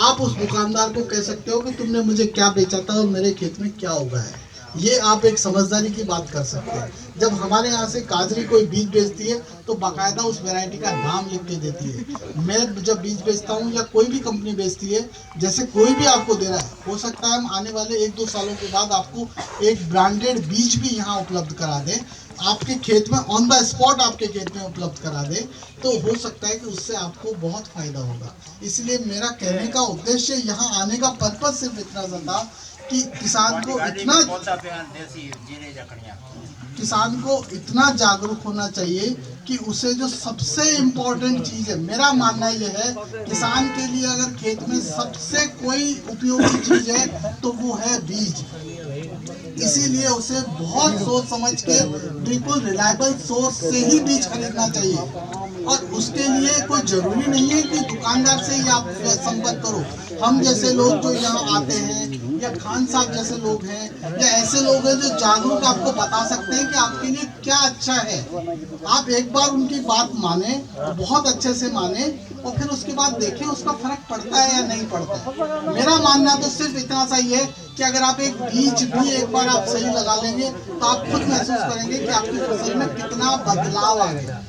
आप उस दुकानदार को कह सकते हो कि तुमने मुझे क्या बेचा था और मेरे खेत में क्या उगा है। ये आप एक समझदारी की बात कर सकते हैं। जब हमारे यहाँ से काजरी कोई बीज बेचती है तो बाकायदा उस वैरायटी का नाम लिख के देती है। मैं जब बीज बेचता हूँ या कोई भी कंपनी बेचती है, जैसे कोई भी आपको दे रहा है, हो सकता है हम आने वाले 1-2 सालों के बाद आपको एक ब्रांडेड बीज भी यहाँ उपलब्ध करा दें, आपके खेत में ऑन द स्पॉट आपके खेत में उपलब्ध करा दे, तो हो सकता है कि उससे आपको बहुत फायदा होगा। इसलिए मेरा कहने का उद्देश्य, यहाँ आने का पर्पज सिर्फ इतना सा था कि किसान को इतना जागरूक होना चाहिए कि उसे जो सबसे इम्पोर्टेंट चीज़ है, मेरा मानना यह है, किसान के लिए अगर खेत में सबसे कोई उपयोगी चीज़ है तो वो है बीज। इसीलिए उसे बहुत सोच समझ के बिल्कुल रिलायबल सोर्स से ही बीज खरीदना चाहिए। और उसके लिए कोई जरूरी नहीं है कि दुकानदार से ही आप संपर्क करो। हम जैसे लोग जो यहाँ आते हैं, या खान साहब जैसे लोग हैं, या ऐसे लोग हैं जो जागरूक आपको बता सकते हैं कि आपके लिए क्या अच्छा है। आप एक बार उनकी बात माने, बहुत अच्छे से माने, और फिर उसके बाद देखें उसका फर्क पड़ता है या नहीं पड़ता है। मेरा मानना तो सिर्फ इतना सा ही है कि अगर आप एक बीज भी एक बार आप सही लगा लेंगे तो आप खुद महसूस करेंगे कि आपकी फसल में कितना बदलाव आ गया।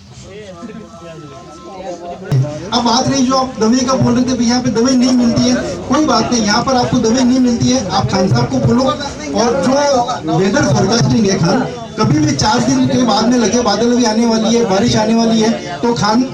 अब बात रही जो आप दवाई का बोल रहे थे, यहाँ पे दवाई नहीं मिलती है, कोई बात नहीं, यहाँ पर आपको दवाई नहीं मिलती है, आप खान साहब को बोलो। और जो वेदर फोरकास्टिंग है खान, कभी भी 4 दिन के बाद में लगे बादल भी आने वाली है, बारिश आने वाली है, तो खान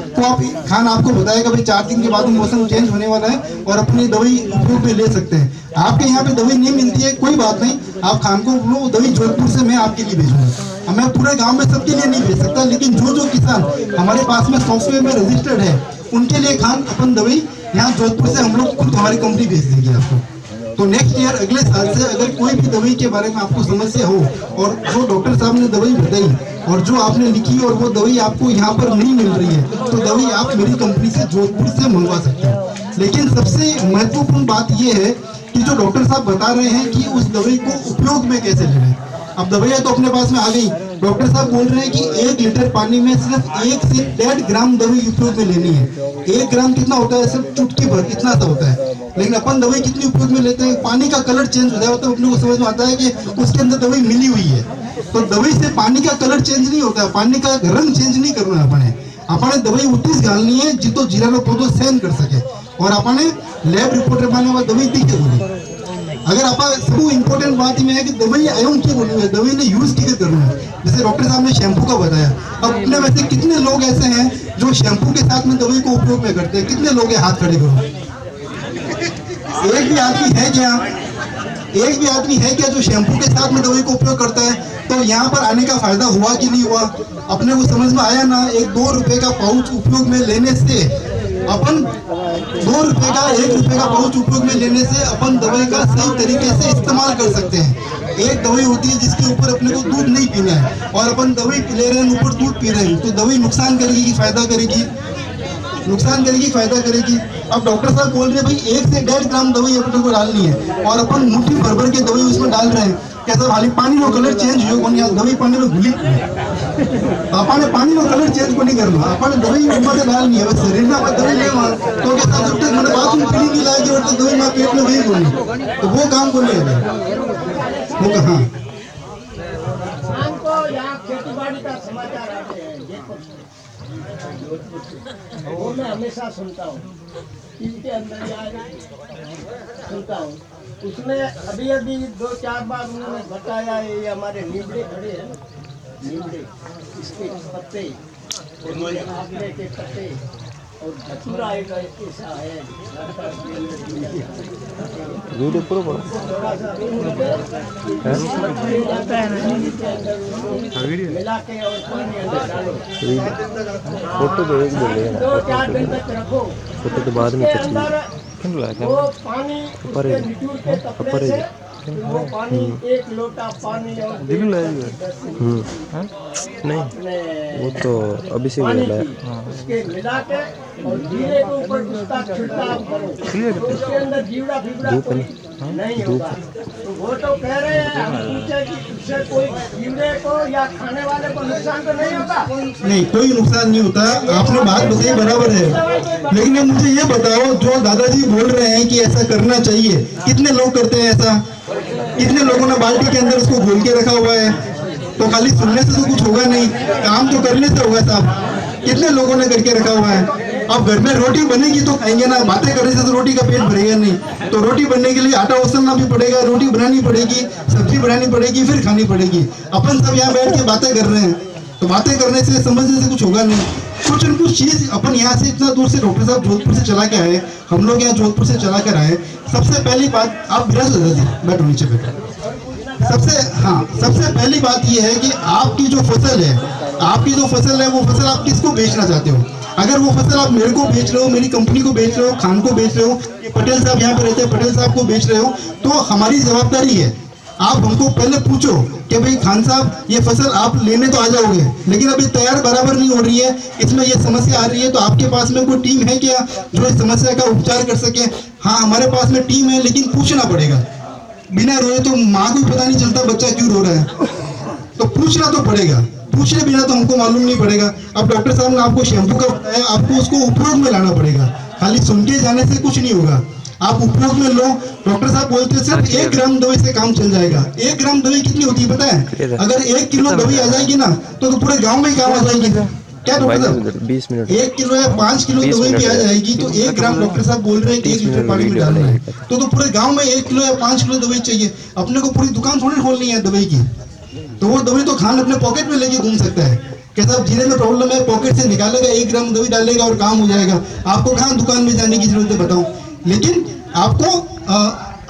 आपको बताएगा भाई 4 दिन के बाद मौसम चेंज होने वाला है और अपनी दवाई उपयोग में ले सकते हैं। आपके यहाँ पे दवाई नहीं मिलती है, कोई बात नहीं, आप खान को बोलो, दवाई जोधपुर से मैं आपके लिए भेजूंगा। मैं पूरे गांव में सबके लिए नहीं भेज सकता, लेकिन जो किसान हमारे पास में सॉफ्टवेयर में रजिस्टर्ड है, उनके लिए खान अपन दवाई यहाँ जोधपुर से हम लोग खुद हमारी कंपनी भेज देगी आपको। तो नेक्स्ट ईयर अगले साल से अगर कोई भी दवाई के बारे में आपको समस्या हो, और जो डॉक्टर साहब ने दवाई बताई और जो आपने लिखी और वो दवाई आपको यहाँ पर नहीं मिल रही है, तो दवाई आप मेरी कंपनी से जोधपुर से मंगवा सकते हैं। लेकिन सबसे महत्वपूर्ण बात ये है कि जो डॉक्टर साहब बता रहे हैं कि उस दवाई को उपयोग में कैसे लेना है। अब दवाइयाँ तो अपने पास में आ गई, डॉक्टर साहब बोल रहे हैं कि 1 लीटर पानी में सिर्फ 1 से 1.5 ग्राम दवाई उपयोग में लेनी है। 1 ग्राम कितना होता है? सिर्फ चुटकी भर, इतना सा होता है। लेकिन अपन दवाई कितनी उपयोग में लेते हैं? पानी का कलर चेंज हो जाए तो अपने को समझ में आता है कि उसके अंदर दवाई मिली हुई है। तो दवाई से पानी का कलर चेंज नहीं होता है, पानी का रंग चेंज नहीं करना है। अपने दवाई उतनी डालनी है जितो जीरा पौधो सहन कर सके, और अपने लैब रिपोर्ट में दवाई दिखे बोली। अगर आप सब इम्पोर्टेंट बात में है कि दवाई आयन की बोली है, दवाई ने यूज की करना है। जैसे डॉक्टर साहब ने शैम्पू का बताया, अब अपने वैसे कितने लोग ऐसे हैं जो शैम्पू के साथ में दवाई को उपयोग में करते हैं? कितने लोग हैं? हाथ खड़े करो। एक भी आदमी है क्या जो शैम्पू के साथ में दवाई को उपयोग करता है? तो यहाँ पर आने का फायदा हुआ कि नहीं हुआ? अपने को समझ में आया ना? 1-2 रुपए का पाउच उपयोग में लेने से अपन 2 रुपए का 1 रुपए का पाउच उपयोग में लेने से अपन दवाई का सही तरीके से इस्तेमाल कर सकते हैं। एक दवाई होती है जिसके ऊपर अपने को दूध नहीं पीना है, और अपन दवाई ले रहे हैं ऊपर दूध पी रहे हैं, तो दवाई नुकसान करेगी कि फायदा करेगी? नुकसान करेगी, फायदा करेगी। अब डॉक्टर साहब बोल रहे हैं भाई 1 से 1.5 ग्राम दवाई अपने को डालनी है, और अपन मुट्ठी भर के दवाई उसमें डाल रहे हैं, कैसा खाली पानी नो कलर चेंज हो कोनी दवाई पानी में घुली आपने पानी नो कलर चेंज कोनी करना आपने दवाई ऊपर से डालनी है बस शरीर में आप दवाई ले तो कैसा जब तक मैंने बाथरूम क्लीन नहीं लाएगी और तो दवाई में पेट में वही कोनी तो वो काम को नहीं है वो कहां शाम को यहाँ खेती बाड़ी का समाचार आते हैं वो मैं हमेशा सुनता हूँ टीवी के अंदर सुनता हूँ उसमें अभी 2-4 बार उन्होंने बताया ये हमारे नीमड़े खड़े हैं नीमड़े इसके पत्ते और आंवले के पत्ते और धतूरा एक ऐसा है मिला के और पानी अंदर डालो फोटो तो एक बोल 2-4 दिन तक रखो फोटो तो बाद में वो पानी उसके निचोड़ के कपड़े से वो पानी 1 लोटा पानी और नहीं वो तो अभी से बोला है उसके मिला के और जीरे के ऊपर उसका छिड़काव करो तो उसके अंदर जीवड़ा फिवड़ा नहीं होगा तो वो तो कह रहे हैं हम पूछे कि उससे कोई जीवड़े को या खाने वाले को नुकसान तो नहीं होगा नहीं कोई नुकसान नहीं होता आपने बात बताई बराबर है लेकिन अब मुझे ये बताओ जो दादाजी बोल रहे हैं कि ऐसा करना चाहिए कितने लोग करते हैं ऐसा कितने लोगों ने बाल्टी के अंदर उसको घोल के रखा हुआ है तो खाली सुनने से तो कुछ होगा नहीं काम तो करने से होगा साहब कितने लोगों ने करके रखा हुआ है अब घर में रोटी बनेगी तो खाएंगे ना बातें करने से तो रोटी का पेट भरेगा नहीं तो रोटी बनने के लिए आटा उछलना भी पड़ेगा रोटी बनानी पड़ेगी सब्जी बनानी पड़ेगी फिर खानी पड़ेगी अपन सब यहाँ बैठ के बातें कर रहे हैं तो बातें करने से समझने से कुछ होगा नहीं कुछ न कुछ चीज अपन यहाँ से इतना दूर से डॉक्टर साहब जोधपुर से चला के आए हम लोग यहाँ जोधपुर से चला कर आए सबसे पहली बात आप विराज बैठो नीचे बैठो सबसे पहली बात ये है कि आपकी जो फसल है वो फसल आप किसको बेचना चाहते हो अगर वो फसल आप मेरे को बेच रहे हो मेरी कंपनी को बेच रहे हो खान को बेच रहे हो ये पटेल साहब यहाँ पे रहते हैं पटेल साहब को बेच रहे हो तो हमारी जवाबदारी है आप हमको पहले पूछो कि भाई खान साहब ये फसल आप लेने तो आ जाओगे लेकिन अभी तैयार बराबर नहीं हो रही है इसमें ये समस्या आ रही है तो आपके पास में कोई टीम है क्या जो इस समस्या का उपचार कर सके हाँ हमारे पास में टीम है लेकिन पूछना पड़ेगा बिना रोए तो माँ को पता नहीं चलता बच्चा क्यों रो रहा है तो पूछना तो पड़ेगा पूछने बिना तो हमको मालूम नहीं पड़ेगा अब डॉक्टर साहब ने आपको शैम्पू का बताया आपको उसको उपयोग में लाना पड़ेगा खाली सुन के जाने से कुछ नहीं होगा आप उपयोग में लो डॉक्टर साहब बोलते हैं सिर्फ 1 ग्राम दवाई से काम चल जाएगा 1 ग्राम दवाई कितनी होती है पता है अगर 1 किलो दवाई आ जाएगी ना तो पूरे गाँव में काम आ जाएगी क्या डॉक्टर साहब 20 मिनट 1 किलो या 5 किलो दवाई भी आ जाएगी तो 1 ग्राम डॉक्टर साहब बोल रहे हैं कि 1 लीटर पानी में डालना है तो पूरे गांव में 1 किलो या 5 किलो दवाई चाहिए अपने को पूरी दुकान थोड़ी खोलनी है दवाई की तो वो दवाई तो खान अपने पॉकेट में लेके घूम सकता है क्या साहब जीरे में प्रॉब्लम है पॉकेट से निकालेगा 1 ग्राम दवाई डालेगा और काम हो जाएगा आपको कहाँ दुकान में जाने की जरूरत है बताओ लेकिन आपको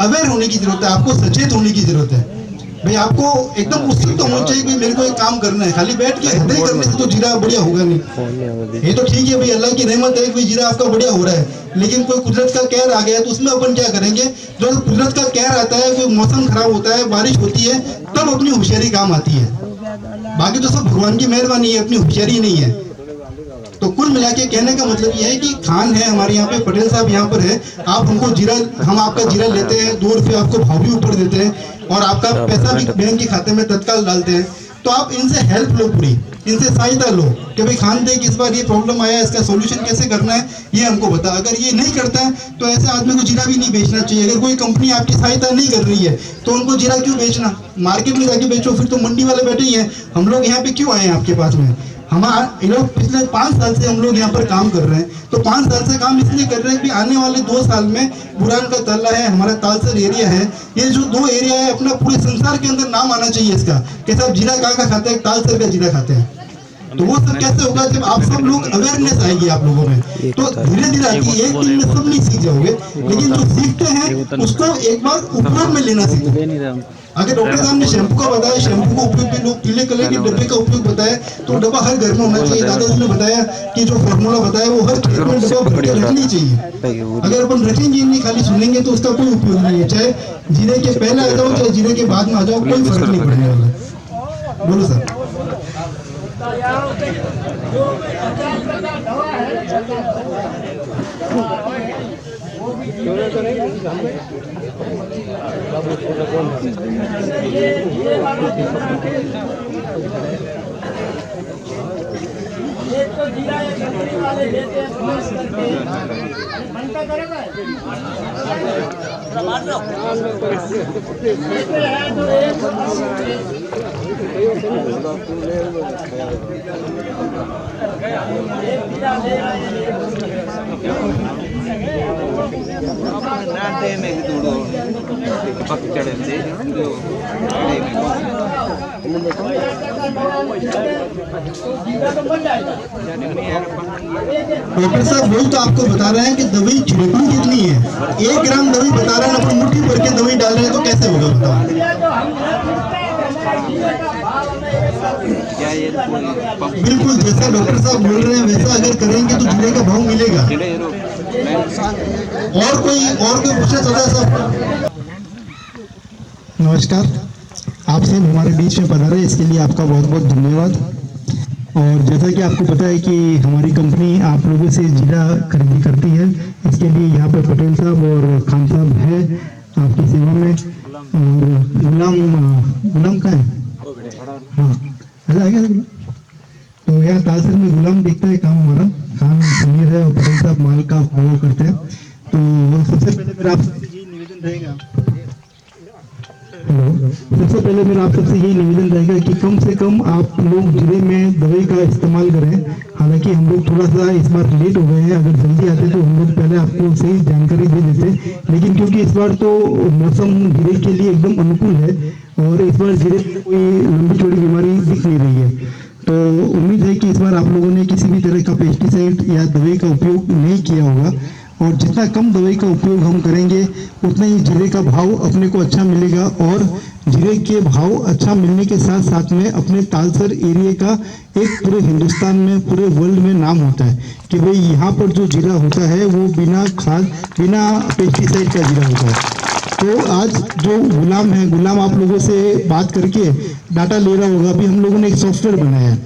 अवेयर होने की जरूरत है आपको सचेत होने की जरूरत है भाई आपको एकदम उत्सुक तो होना चाहिए कि मेरे को एक काम करना है खाली बैठ के हृदय करने से तो जीरा बढ़िया होगा नहीं ये तो ठीक है भाई अल्लाह की रहमत है कोई जीरा आपका बढ़िया हो रहा है लेकिन कोई कुदरत का कहर आ गया तो उसमें अपन क्या करेंगे जो कुदरत का कहर आता है कोई मौसम खराब होता है बारिश होती है तब अपनी होशियारी काम आती है बाकी तो सब भगवान की मेहरबानी है अपनी होशियारी नहीं है तो कुल मिला के कहने का मतलब ये है कि खान है हमारे यहाँ पे पटेल साहब यहाँ पर है आप हमको जीरा हम आपका जीरा लेते हैं 2 रुपये आपको भाव भी ऊपर देते हैं और आपका पैसा भी बैंक के खाते में तत्काल डालते हैं तो आप इनसे हेल्प लो पूरी इनसे सहायता लो कि भाई खान देख इस बार ये प्रॉब्लम आया इसका सॉल्यूशन कैसे करना है ये हमको बता अगर ये नहीं करता है तो ऐसे आदमी को जीरा भी नहीं बेचना चाहिए अगर कोई कंपनी आपकी सहायता नहीं कर रही है तो उनको जीरा क्यों बेचना मार्केट में जाके बेचो फिर तो मंडी वाले बैठे ही हैं हम लोग यहाँ पे क्यों आए हैं आपके पास में हमारे लोग पिछले 5 साल से हम लोग यहाँ पर काम कर रहे हैं तो 5 साल से काम इसलिए कर रहे हैं कि आने वाले 2 साल में बुरान का तल्ला है हमारा तालसर एरिया है ये जो 2 एरिया है अपना पूरे संसार के अंदर नाम आना चाहिए इसका कि सब जीरा कहाँ का खाते हैं तालसर का जीरा खाते हैं तो वो सब कैसे होगा जब आप सब लोग अवेयरनेस आएगी आप लोगों में तो धीरे धीरे आती है 1 दिन में सब नहीं सीख जाओगे लेकिन जो सीखते हैं उसको एक बार उपयोग में लेना सीखो अगर डॉक्टर साहब ने शैम्पू का बताया शैम्पू का उपयोग भी लोग पीले कलर के डब्बे का उपयोग बताया तो डब्बा हर घर में होना चाहिए दादाजी ने बताया कि जो फॉर्मूला बताया वो हर खेत में डब्बा भर के रखनी चाहिए अगर अपन रखेंगे नहीं खाली सुनेंगे तो उसका कोई उपयोग नहीं है चाहे जीरे के पहले आ जाओ चाहे जीरे के बाद में आ जाओ कोई फर्क नहीं पड़ने वाला बोलो सर डॉक्टर साहब वही तो आपको बता रहे हैं कि दवाई छिड़कनी कितनी है। 1 ग्राम दवाई बता रहे हैं, अपनी मुट्ठी भर के दवाई डाल रहे हैं, तो कैसे होगा बताओ। बिल्कुल जैसा डॉक्टर साहब बोल रहे हैं वैसा अगर करेंगे तो जीरे का भाव मिलेगा। और कोई पूछना चाहता है साहब? नमस्कार, आप सब हमारे बीच में पधारे, इसके लिए आपका बहुत बहुत धन्यवाद। और जैसा कि आपको पता है कि हमारी कंपनी आप लोगों से जीरा खरीदी करती है, इसके लिए यहाँ पे पटेल साहब और खान साहब है आपकी सेवा में। और गुलाम का है, हाँ ऐसा है क्या? तो यहाँ तालसर में गुलाम देखता है काम हमारा, खान समीर है और पटेल साहब माल का फॉलो करते हैं। तो सबसे पहले मेरा आप सबसे यही निवेदन रहेगा कि कम से कम आप लोग जीरे में दवाई का इस्तेमाल करें। हालांकि हम लोग थोड़ा सा इस बार लेट हो गए हैं, अगर जल्दी आते तो हम लोग पहले आपको सही जानकारी दे देते, लेकिन क्योंकि इस बार तो मौसम जीरे के लिए एकदम अनुकूल है और इस बार जीरे में कोई लंबी चौड़ी बीमारी दिख नहीं रही है, तो उम्मीद है कि इस बार आप लोगों ने किसी भी तरह का पेस्टिसाइड या दवाई का उपयोग नहीं किया होगा। और जितना कम दवाई का उपयोग हम करेंगे उतना ही जीरे का भाव अपने को अच्छा मिलेगा। और जीरे के भाव अच्छा मिलने के साथ साथ में अपने तालसर एरिया का एक पूरे हिंदुस्तान में, पूरे वर्ल्ड में नाम होता है कि भाई यहाँ पर जो जीरा होता है वो बिना खाद, बिना पेस्टिसाइड का जीरा होता है। तो आज जो गुलाम है, गुलाम आप लोगों से बात करके डाटा ले रहा होगा। अभी हम लोगों ने एक सॉफ्टवेयर बनाया है,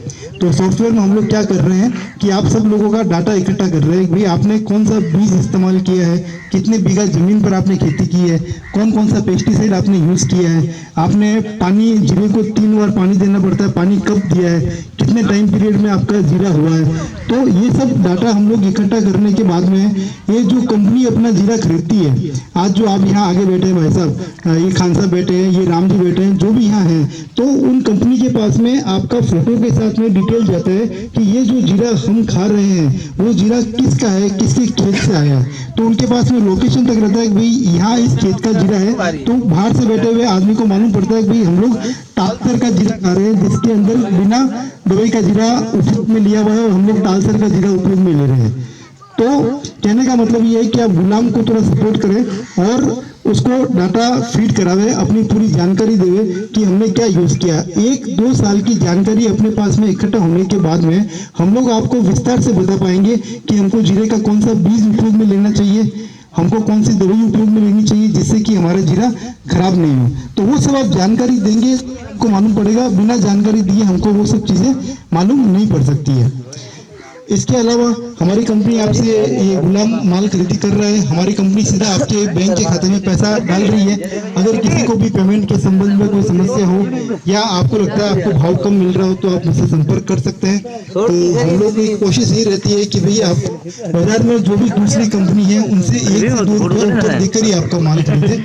तो सॉफ्टवेयर में हम लोग क्या कर रहे हैं कि आप सब लोगों का डाटा इकट्ठा कर रहे हैं। भाई आपने कौन सा बीज इस्तेमाल किया है, कितने बीघा जमीन पर आपने खेती की है, कौन कौन सा पेस्टिसाइड आपने यूज़ किया है, आपने पानी, जीरे को 3 बार पानी देना पड़ता है, पानी कब दिया है, कितने टाइम पीरियड में आपका जीरा हुआ है। तो ये सब डाटा हम लोग इकट्ठा करने के बाद में ये जो कंपनी अपना जीरा खरीदती है, आज जो आप यहाँ आगे बैठे हैं भाई साहब, ये खान साहब बैठे हैं, ये राम जी बैठे हैं, जो भी यहाँ हैं, तो उन कंपनी के पास में आपका फोटो के साथ में डिटेल जाता है कि ये जो जीरा हम खा रहे हैं वो जीरा किसका है, किसके खेत से आया है। तो उनके पास में लोकेशन तक रहता है कि भाई यहाँ इस खेत का जीरा है। तो बाहर से बैठे हुए आदमी को मालूम पड़ता है कि भाई हम लोग तालसर का जीरा खा रहे हैं, जिसके अंदर बिना दवाई का जीरा उपयोग में लिया हुआ है, हम लोग तालसर का जीरा उपयोग में ले रहे हैं। तो कहने का मतलब ये है कि आप गुलाम को थोड़ा सपोर्ट करें और उसको डाटा फीड करावे, अपनी पूरी जानकारी देवे कि हमने क्या यूज किया। 1-2 साल की जानकारी अपने पास में इकट्ठा होने के बाद में हम लोग आपको विस्तार से बता पाएंगे कि हमको जीरे का कौन सा बीज उपयोग में लेना चाहिए, हमको कौन सी दवाई उपयोग में लेनी चाहिए जिससे कि हमारा जीरा खराब नहीं हो। तो वो सब आप जानकारी देंगे, आपको मालूम पड़ेगा। बिना जानकारी दिए हमको वो सब चीजें मालूम नहीं पड़ सकती है। इसके अलावा हमारी कंपनी आपसे ये गुलाम माल खरीदी कर रहा है, हमारी कंपनी सीधा आपके बैंक के खाते में पैसा डाल रही है। अगर किसी को भी पेमेंट के संबंध में कोई समस्या हो या आपको लगता है आपको भाव कम मिल रहा हो तो आप मुझसे संपर्क कर सकते हैं। तो हम लोग की कोशिश ये रहती है कि भाई आप बाजार में जो भी दूसरी कंपनी है उनसे 1 से 2 रुपये ऊपर देकर ही आपका माल खरीदे।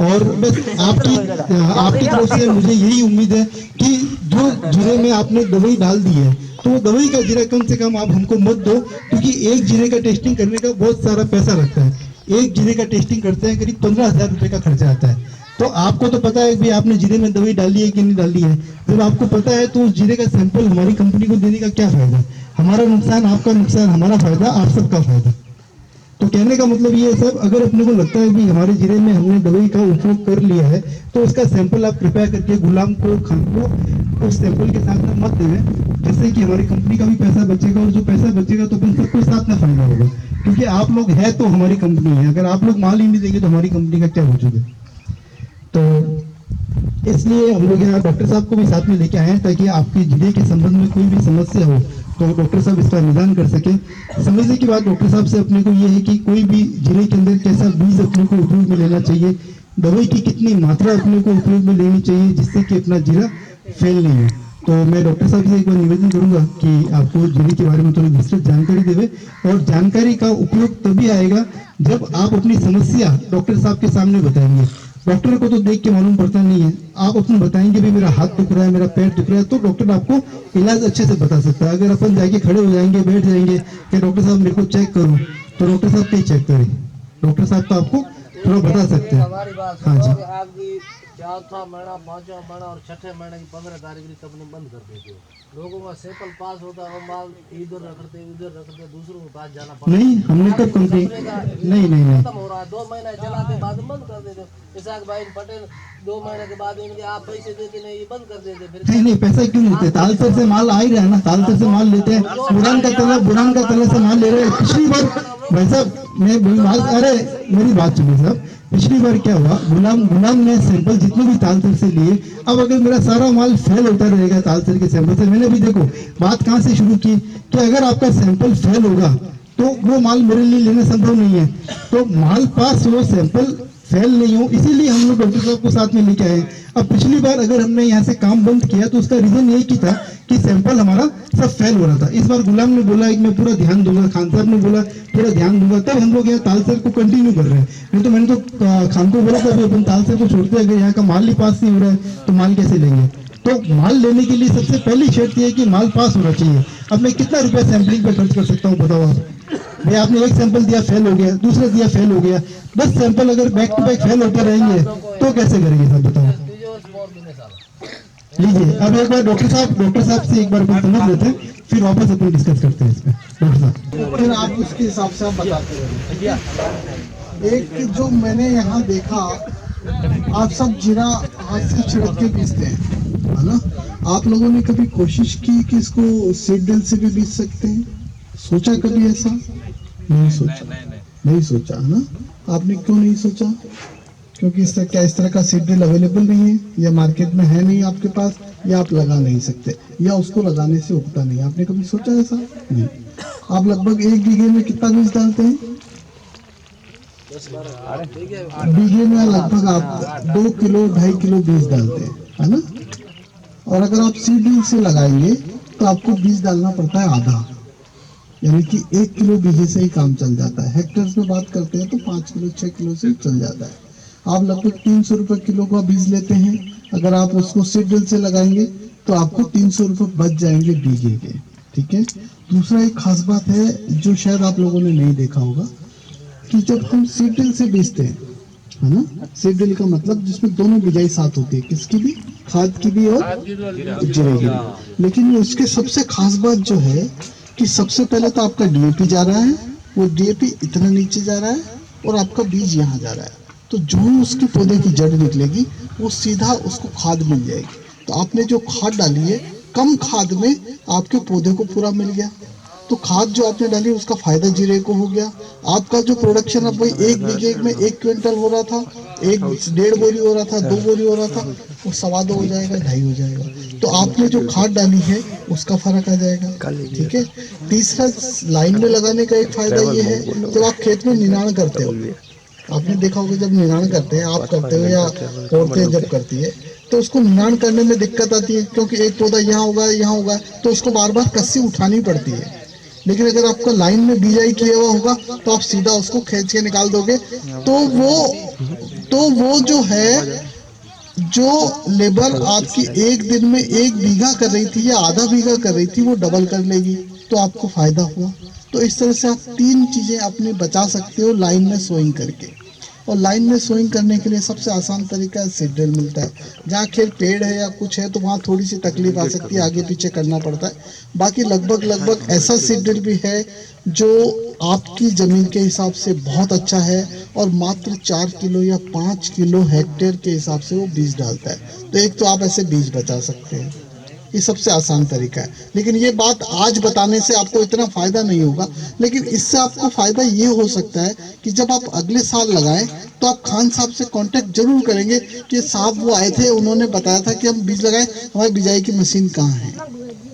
और बस आपकी तरफ से मुझे यही उम्मीद है कि जो जीरे में आपने दवाई डाल दी है तो दवाई का जीरा कम से कम आप हमको मत दो, क्योंकि एक जीरे का टेस्टिंग करने का बहुत सारा पैसा लगता है। एक जीरे का टेस्टिंग करते हैं करीब 15,000 रुपये का खर्चा आता है। तो आपको तो पता है कि आपने जीरे में दवाई डाली है कि नहीं डाली है। जब आपको पता है तो उस जीरे का सैंपल हमारी कंपनी को देने का क्या फायदा। हमारा नुकसान, आपका नुकसान, हमारा फायदा, आप सबका फायदा। तो कहने का मतलब ये है सब, अगर अपने को लगता है कि हमारे जीरे में हमने दवाई का उपयोग कर लिया है तो उसका सैंपल आप कृपया करके गुलाम को, खान को उस सैंपल के साथ में मत देवें, जिससे कि हमारी कंपनी का भी पैसा बचेगा और जो पैसा बचेगा तो अपन सबको साथ में फायदा होगा। क्योंकि आप लोग है तो हमारी कंपनी है, अगर आप लोग माल ही नहीं देंगे तो हमारी कंपनी का क्या वजूद है। तो इसलिए हम लोग यहाँ डॉक्टर साहब को भी साथ में लेके आए हैं ताकि आपके जीरे के संबंध में कोई भी समस्या हो तो डॉक्टर साहब इसका निदान कर सके। समझने की बात डॉक्टर साहब से अपने को ये है कि कोई भी जीरे के अंदर कैसा बीज अपने को उपयोग में लेना चाहिए, दवाई की कितनी मात्रा अपने को उपयोग में लेनी चाहिए जिससे कि अपना जीरा फेल नहीं हो। तो मैं डॉक्टर साहब से एक बार निवेदन करूंगा कि आपको जीरे के बारे में थोड़ी विस्तृत जानकारी देवे, और जानकारी का उपयोग तभी आएगा जब आप अपनी समस्या डॉक्टर साहब के सामने बताएंगे। डॉक्टर को तो देख के मालूम पड़ता नहीं है, आप अपने बताएंगे भी मेरा हाथ दुख रहा है, मेरा पैर दुख रहा है, तो डॉक्टर आपको इलाज अच्छे से बता सकता है। अगर अपन जाके खड़े हो जाएंगे, बैठ जाएंगे कि डॉक्टर साहब मेरे को चेक करो, तो डॉक्टर साहब कहीं चेक करें, डॉक्टर साहब तो आपको थोड़ा बता सकते हैं। हाँ जी, चौथा महीना, पांचवा महीना और छठे महीने की 15 तारीख की कंपनी बंद कर देती है। लोगों का सैंपल पास होता है, माल इधर रखते उधर रखते, दूसरों के पास जाना पड़ता है। नहीं, हमने कब कंप्लेन नहीं खत्म हो रहा है, 2 महीने चलाते बाद में बंद कर देते। इसाक भाई पटेल 2 महीने के बाद इनके आप पैसे देते नहीं, ये बंद कर देते। फिर नहीं पैसा क्यों लेते? तालसर से माल आ ही रहा है ना, तालसर से माल लेते हैं, बुरान का तले से माल ले रहे हैं। पिछली बार भाई साहब मैं माल, अरे मेरी बात सुनिए साहब, पिछली बार क्या हुआ, गुलाम ने सैंपल जितने भी तालसर से लिए, अब अगर मेरा सारा माल फेल होता रहेगा तालसर के सैंपल से, मैंने भी देखो बात कहाँ से शुरू की कि अगर आपका सैंपल फेल होगा तो वो माल मेरे लिए लेना संभव नहीं है। तो माल पास हो, सैंपल फेल नहीं हो, इसीलिए हम लोग डॉक्टर साहब को साथ में लेके आए। अब पिछली बार अगर हमने यहाँ से काम बंद किया तो उसका रीजन यही की था कि सैंपल हमारा सब फेल हो रहा था। इस बार गुलाम ने बोला कि मैं पूरा ध्यान दूंगा, खान साहब ने बोला पूरा ध्यान दूंगा, तब हम लोग यहाँ तालसर को कंटिन्यू कर रहे हैं। नहीं तो मैंने तो खान को बोला था अभी अपन तालसर को छोड़ते, अगर यहाँ का माल ही पास नहीं हो रहा है तो माल कैसे लेंगे। तो माल लेने के लिए सबसे पहली शर्त यह है कि माल पास होना चाहिए। अब मैं कितना रुपया सैंपलिंग पे खर्च कर सकता हूँ बताओ आप? भाई आपने एक सैंपल दिया फेल हो गया, दूसरा दिया फेल हो गया, 10 सैंपल अगर बैक टू बैक फेल होते रहेंगे तो कैसे करेंगे साहब बताओ? लीजिए अब एक बार डॉक्टर साहब से एक बार कुछ समझ लेते हैं, फिर वापस अपन डिस्कस करते हैं इस पे। डॉक्टर साहब फिर आप उसके हिसाब से आप बताते रहिए। एक जो मैंने यहाँ देखा, आप सब जीरा हाथ से छिड़क के पीसते हैं, है ना? आप लोगों ने कभी कोशिश की कि इसको सीड ड्रिल से भी बीज सकते हैं? सोचा कभी ऐसा? नहीं सोचा है ना? आपने क्यों नहीं सोचा? क्योंकि इस तरह का सीड ड्रिल अवेलेबल नहीं है, या मार्केट में है नहीं आपके पास, या आप लगा नहीं सकते, या उसको लगाने से उगता नहीं। आपने कभी सोचा ऐसा? नहीं। आप लगभग 1 बीघे में कितना बीज डालते हैं? बीघे में लगभग आप 2 किलो 2.5 किलो बीज डालते हैं, है ना? और अगर आप सीड ड्रिल से लगाएंगे तो आपको बीज डालना पड़ता है आधा, यानी कि 1 किलो बीजे से ही काम चल जाता है। हेक्टेयर्स में बात करते हैं तो 5 किलो 6 किलो से चल जाता है। आप लगभग 300 रुपये किलो का बीज लेते हैं, अगर आप उसको सीड ड्रिल से लगाएंगे तो आपको 300 रुपये बच जाएंगे बीघे के। ठीक है। दूसरा एक खास बात है जो शायद आप लोगों ने नहीं देखा होगा कि जब हम सीड ड्रिल से बीजते हैं, है ना, सीड ड्रिल का मतलब जिसमें दोनों बिजाई साथ होती है, किसकी भी, खाद की भी और जीरे की भी। लेकिन उसके सबसे खास बात जो है कि सबसे पहले तो आपका डीएपी जा रहा है, वो डीएपी इतना नीचे जा रहा है और आपका बीज यहाँ जा रहा है, तो जो उसके पौधे की जड़ निकलेगी वो सीधा उसको खाद मिल जाएगी। तो आपने जो खाद डाली है कम खाद में आपके पौधे को पूरा मिल गया, तो खाद जो आपने डाली उसका फायदा जीरे को हो गया। आपका जो प्रोडक्शन अब वही 1 बीघे में 1 क्विंटल हो रहा था, 1.5 बोरी हो रहा था, 2 बोरी हो रहा था, वो 2.25 हो जाएगा, 2.5 हो जाएगा। तो आपने जो खाद डाली है उसका फर्क आ जाएगा। ठीक है। तीसरा, लाइन में लगाने का एक फायदा ये है, जब आप खेत में निनाण करते हो, आपने देखा होगा जब निनाण करते हैं, आप करते हो या औरतें जब करती है, तो उसको निनाण करने में दिक्कत आती है, क्योंकि एक पौधा यहाँ होगा तो उसको बार बार कस्सी उठानी पड़ती है। लेकिन अगर आपका लाइन में बिजाई किया हुआ होगा तो आप सीधा उसको खींच के निकाल दोगे, तो वो जो है, जो लेबर आपकी एक दिन में 1 बीघा कर रही थी या आधा बीघा कर रही थी, वो डबल कर लेगी, तो आपको फायदा हुआ। तो इस तरह से आप 3 चीजें अपने बचा सकते हो लाइन में सोइंग करके। और लाइन में सोइंग करने के लिए सबसे आसान तरीका है सीड ड्रिल मिलता है। जहाँ खेत पेड़ है या कुछ है तो वहाँ थोड़ी सी तकलीफ आ सकती है, आगे पीछे करना पड़ता है। बाकी लगभग ऐसा सीड ड्रिल भी है जो आपकी ज़मीन के हिसाब से बहुत अच्छा है और मात्र 4 किलो या 5 किलो हेक्टेयर के हिसाब से वो बीज डालता है। तो एक तो आप ऐसे बीज बचा सकते हैं, ये सबसे आसान तरीका है। लेकिन ये बात आज बताने से आपको इतना फायदा नहीं होगा, लेकिन इससे आपको फायदा ये हो सकता है कि जब आप अगले साल लगाएं तो आप खान साहब से कांटेक्ट जरूर करेंगे कि साहब वो आए थे, उन्होंने बताया था कि हम बीज लगाएं, हमारी बिजाई की मशीन कहाँ है,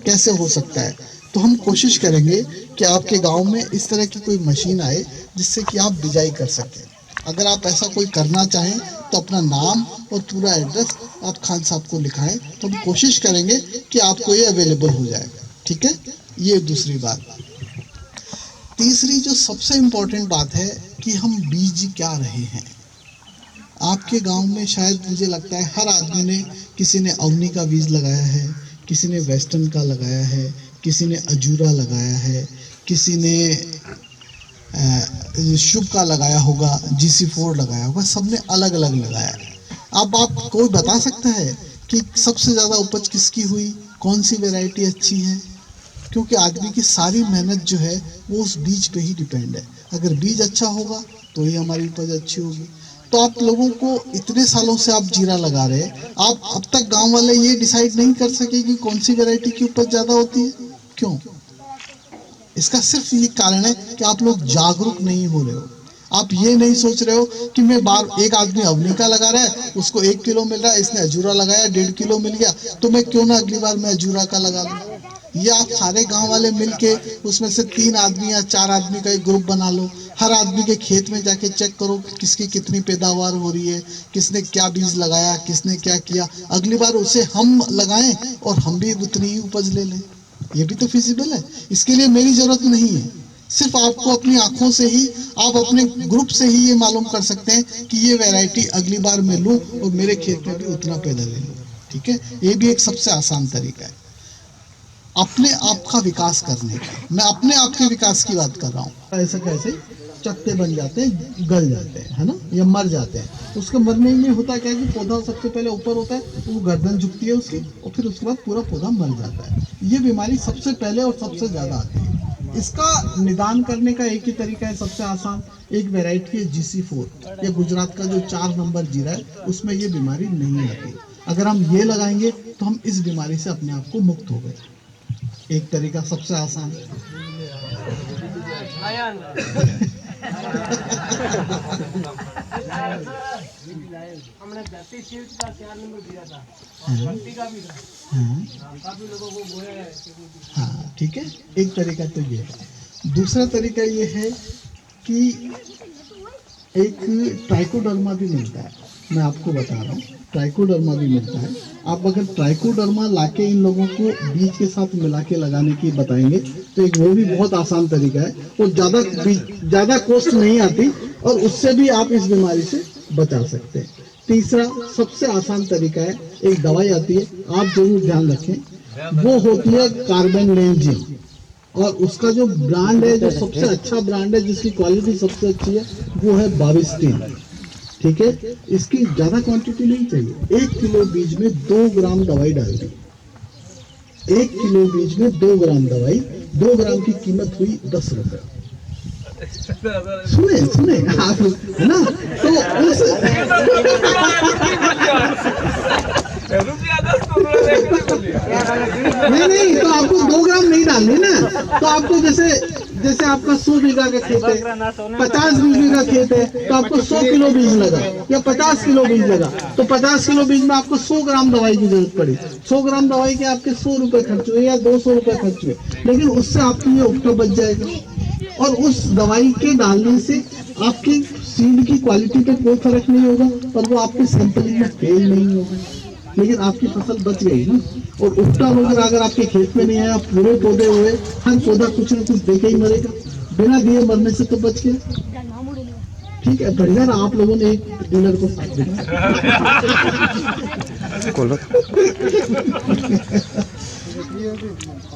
कैसे हो सकता है। तो हम कोशिश करेंगे कि आपके गांव में इस तरह की कोई मशीन आए जिससे कि आप बिजाई कर सकें। अगर आप ऐसा कोई करना चाहें तो अपना नाम और पूरा एड्रेस आप खान साहब को लिखाएं, तो हम कोशिश करेंगे कि आपको ये अवेलेबल हो जाएगा। ठीक है, ये दूसरी बात। तीसरी जो सबसे इम्पोर्टेंट बात है कि हम बीज क्या रहे हैं। आपके गांव में शायद मुझे लगता है हर आदमी ने, किसी ने अवनी का बीज लगाया है, किसी ने वेस्टर्न का लगाया है, किसी ने अजूरा लगाया है, किसी ने शुभ का लगाया होगा, GC4 लगाया होगा, सबने अलग अलग लगाया है। अब आप कोई बता सकता है कि सबसे ज़्यादा उपज किसकी हुई, कौन सी वैरायटी अच्छी है? क्योंकि आदमी की सारी मेहनत जो है वो उस बीज पे ही डिपेंड है। अगर बीज अच्छा होगा तो ही हमारी उपज अच्छी होगी। तो आप लोगों को इतने सालों से आप जीरा लगा रहे हैं, आप अब तक गांव वाले ये डिसाइड नहीं कर सके कि कौन सी वैरायटी की उपज ज़्यादा होती है। क्यों? इसका सिर्फ ये कारण है कि आप लोग जागरूक नहीं हो रहे हो। आप ये नहीं सोच रहे हो कि मैं एक आदमी अवनी का लगा रहा है, उसको 1 किलो मिल रहा है, इसने अजूरा लगाया 1.5 किलो मिल गया, तो मैं क्यों ना अगली बार मैं अजूरा का लगा लूं। ये आप सारे गांव वाले मिलके उसमें से 3 आदमी या 4 आदमी का एक ग्रुप बना लो। हर आदमी के खेत में जाके चेक करो कि किसकी कितनी पैदावार हो रही है, किसने क्या बीज लगाया, किसने क्या किया। अगली बार उसे हम लगाएं और हम भी उतनी ही उपज ले लें। ये भी तो फिजिबल है। इसके लिए मेरी जरूरत नहीं है, सिर्फ आपको अपनी आंखों से ही, आप अपने ग्रुप से ही ये मालूम कर सकते हैं कि ये वैरायटी अगली बार मैं लूं और मेरे खेत में भी उतना पैदा ले लूं। ठीक है, ये भी एक सबसे आसान तरीका है अपने आप का विकास करने का। मैं अपने आप के विकास की बात कर रहा हूँ। ऐसा कैसे चकते बन जाते हैं, गल जाते हैं, है ना, या मर जाते हैं। उसके मरने में होता क्या है कि पौधा सबसे पहले ऊपर होता है, तो वो गर्दन झुकती है उसकी, और फिर उसके बाद पूरा पौधा मर जाता है। ये बीमारी सबसे पहले और सबसे ज़्यादा आती है। इसका निदान करने का एक ही तरीका है, सबसे आसान। एक वैरायटी है GC4, या गुजरात का जो 4 नंबर जीरा है, उसमें ये बीमारी नहीं आती। अगर हम ये लगाएंगे तो हम इस बीमारी से अपने आप को मुक्त हो गए। एक तरीका सबसे आसान। हमने 32 सीट का 4 नंबर दिया था और 20 का भी था। काफी लोगों को बोया है। हाँ, ठीक है, एक तरीका तो ये है। दूसरा तरीका ये है कि एक ट्राइकोडर्मा भी मिलता है, मैं आपको बता रहा हूँ, ट्राइकोडर्मा भी मिलता है। आप अगर ट्राइकोडर्मा लाके इन लोगों को बीज के साथ मिला के लगाने की बताएंगे तो एक वो भी बहुत आसान तरीका है, और ज़्यादा कॉस्ट नहीं आती, और उससे भी आप इस बीमारी से बचा सकते हैं। तीसरा सबसे आसान तरीका है, एक दवाई आती है, आप जरूर ध्यान रखें, वो होती है कार्बेनलेंजिन, और उसका जो ब्रांड है, जो सबसे अच्छा ब्रांड है, जिसकी क्वालिटी सबसे अच्छी है, वो है बाविस्टीन। ठीक है, इसकी ज्यादा क्वांटिटी नहीं चाहिए। 1 किलो बीज में 2 ग्राम दवाई डाल दी। 1 किलो बीज में 2 ग्राम दवाई, 2 ग्राम की कीमत हुई 10 रुपए। सुने आप, है ना, तो उस नहीं, तो आपको 2 ग्राम नहीं डालनी ना। तो आपको जैसे आपका 100 बीघा का खेत है, 50 बीघा खेत है, तो आपको 100 किलो बीज लगा या 50 किलो बीज लगा, तो 50 किलो बीज में आपको 100 ग्राम दवाई की जरूरत पड़ी। 100 ग्राम दवाई के आपके 100 रुपए खर्च हुए या 200 रुपए खर्च हुए, लेकिन उससे आपकी ये उपज बच जाएगा। और उस दवाई के डालने से आपकी सीड की क्वालिटी पे कोई फर्क नहीं होगा, और वो आपके सैंपलिंग में फेल नहीं होगा, लेकिन आपकी फसल बच गई ना। और उल्टा वगैरह अगर आपके खेत में नहीं आया, पूरे पौधे हुए, हर पौधा कुछ न कुछ देके ही मरेगा, बिना दिए मरने से तो बच गया। ठीक है, बढ़िया ना, आप लोगों ने एक डीलर को साथ दिया।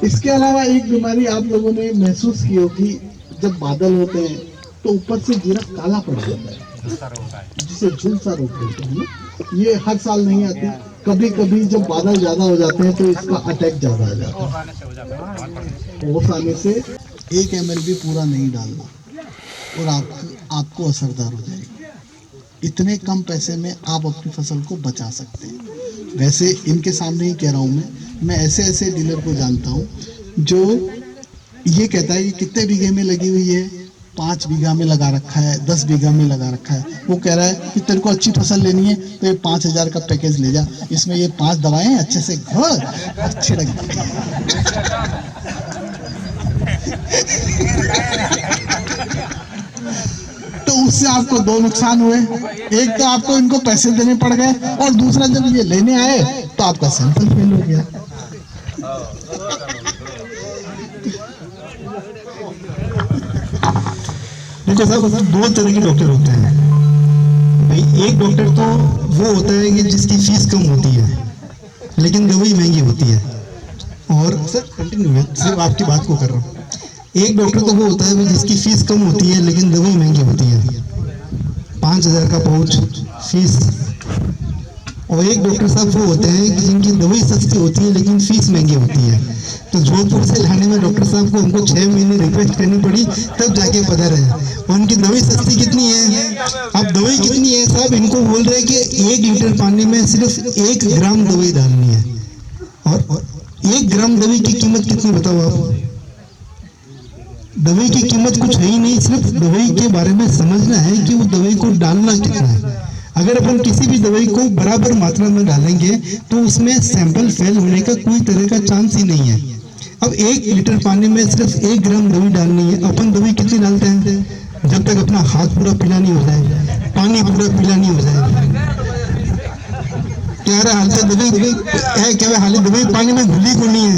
इसके अलावा एक बीमारी आप लोगों ने महसूस की होगी, जब बादल होते हैं तो ऊपर से जीरा काला पड़ जाता है, जिसे झुलसा रोग बोलते हैं ना। ये हर साल नहीं आती, कभी कभी जब बादल ज्यादा हो जाते हैं तो इसका अटैक ज्यादा आ जाता है। ओस आने से 1 ml भी पूरा नहीं डालना, और आपको असरदार हो जाएगी। इतने कम पैसे में आप अपनी फसल को बचा सकते हैं। वैसे इनके सामने ही कह रहा हूँ, मैं ऐसे डीलर को जानता हूँ जो ये कहता है कि कितने बीघे में लगी हुई है, 5 बीघा में लगा रखा है, 10 बीघा में लगा रखा है। वो कह रहा है कि तेरे को अच्छी फसल लेनी है तो ये 5000 का पैकेज ले जा, इसमें ये 5 दवाएं अच्छे से घोल, अच्छी लगी। उससे आपको दो नुकसान हुए। एक तो आपको इनको पैसे देने पड़ गए और दूसरा जब ये लेने आए तो आपका सैंपल फेल हो गया। देखो साहब, दो तरह के डॉक्टर होते हैं भाई। एक डॉक्टर तो वो होता है कि जिसकी फीस कम होती है लेकिन दवाई महंगी होती है। और सर कंटिन्यू है, सिर्फ आपकी बात को कर रहा हूँ। एक डॉक्टर तो वो होता है जिसकी फीस कम होती है लेकिन दवाई महंगी होती है, 5,000 का पाउच फीस। और एक डॉक्टर साहब वो होते हैं कि जिनकी दवाई सस्ती होती है लेकिन फीस महंगी होती है। तो जोधपुर से लाने में डॉक्टर साहब को हमको 6 महीने रिक्वेस्ट करनी पड़ी, तब जाके पता रहा। और उनकी दवाई सस्ती कितनी है? अब दवाई कितनी है साहब? इनको बोल रहे हैं कि 1 लीटर पानी में सिर्फ 1 ग्राम दवाई डालनी है। और 1 ग्राम दवाई की कीमत कितनी बताओ आप? दवाई की कीमत कुछ है ही नहीं, सिर्फ दवाई के बारे में समझना है कि वो दवाई को डालना कितना है। अगर अपन किसी भी दवाई को बराबर मात्रा में डालेंगे तो उसमें सैंपल फेल होने का कोई तरह का चांस ही नहीं है। अब 1 लीटर पानी में सिर्फ 1 ग्राम दवाई डालनी है। अपन दवाई कितनी डालते हैं? जब तक अपना हाथ पूरा पीला नहीं हो जाए, पानी पूरा पीला नहीं हो जाए। क्या हाल है? दवाई है क्या हाल? दवाई पानी में घुली को नहीं है,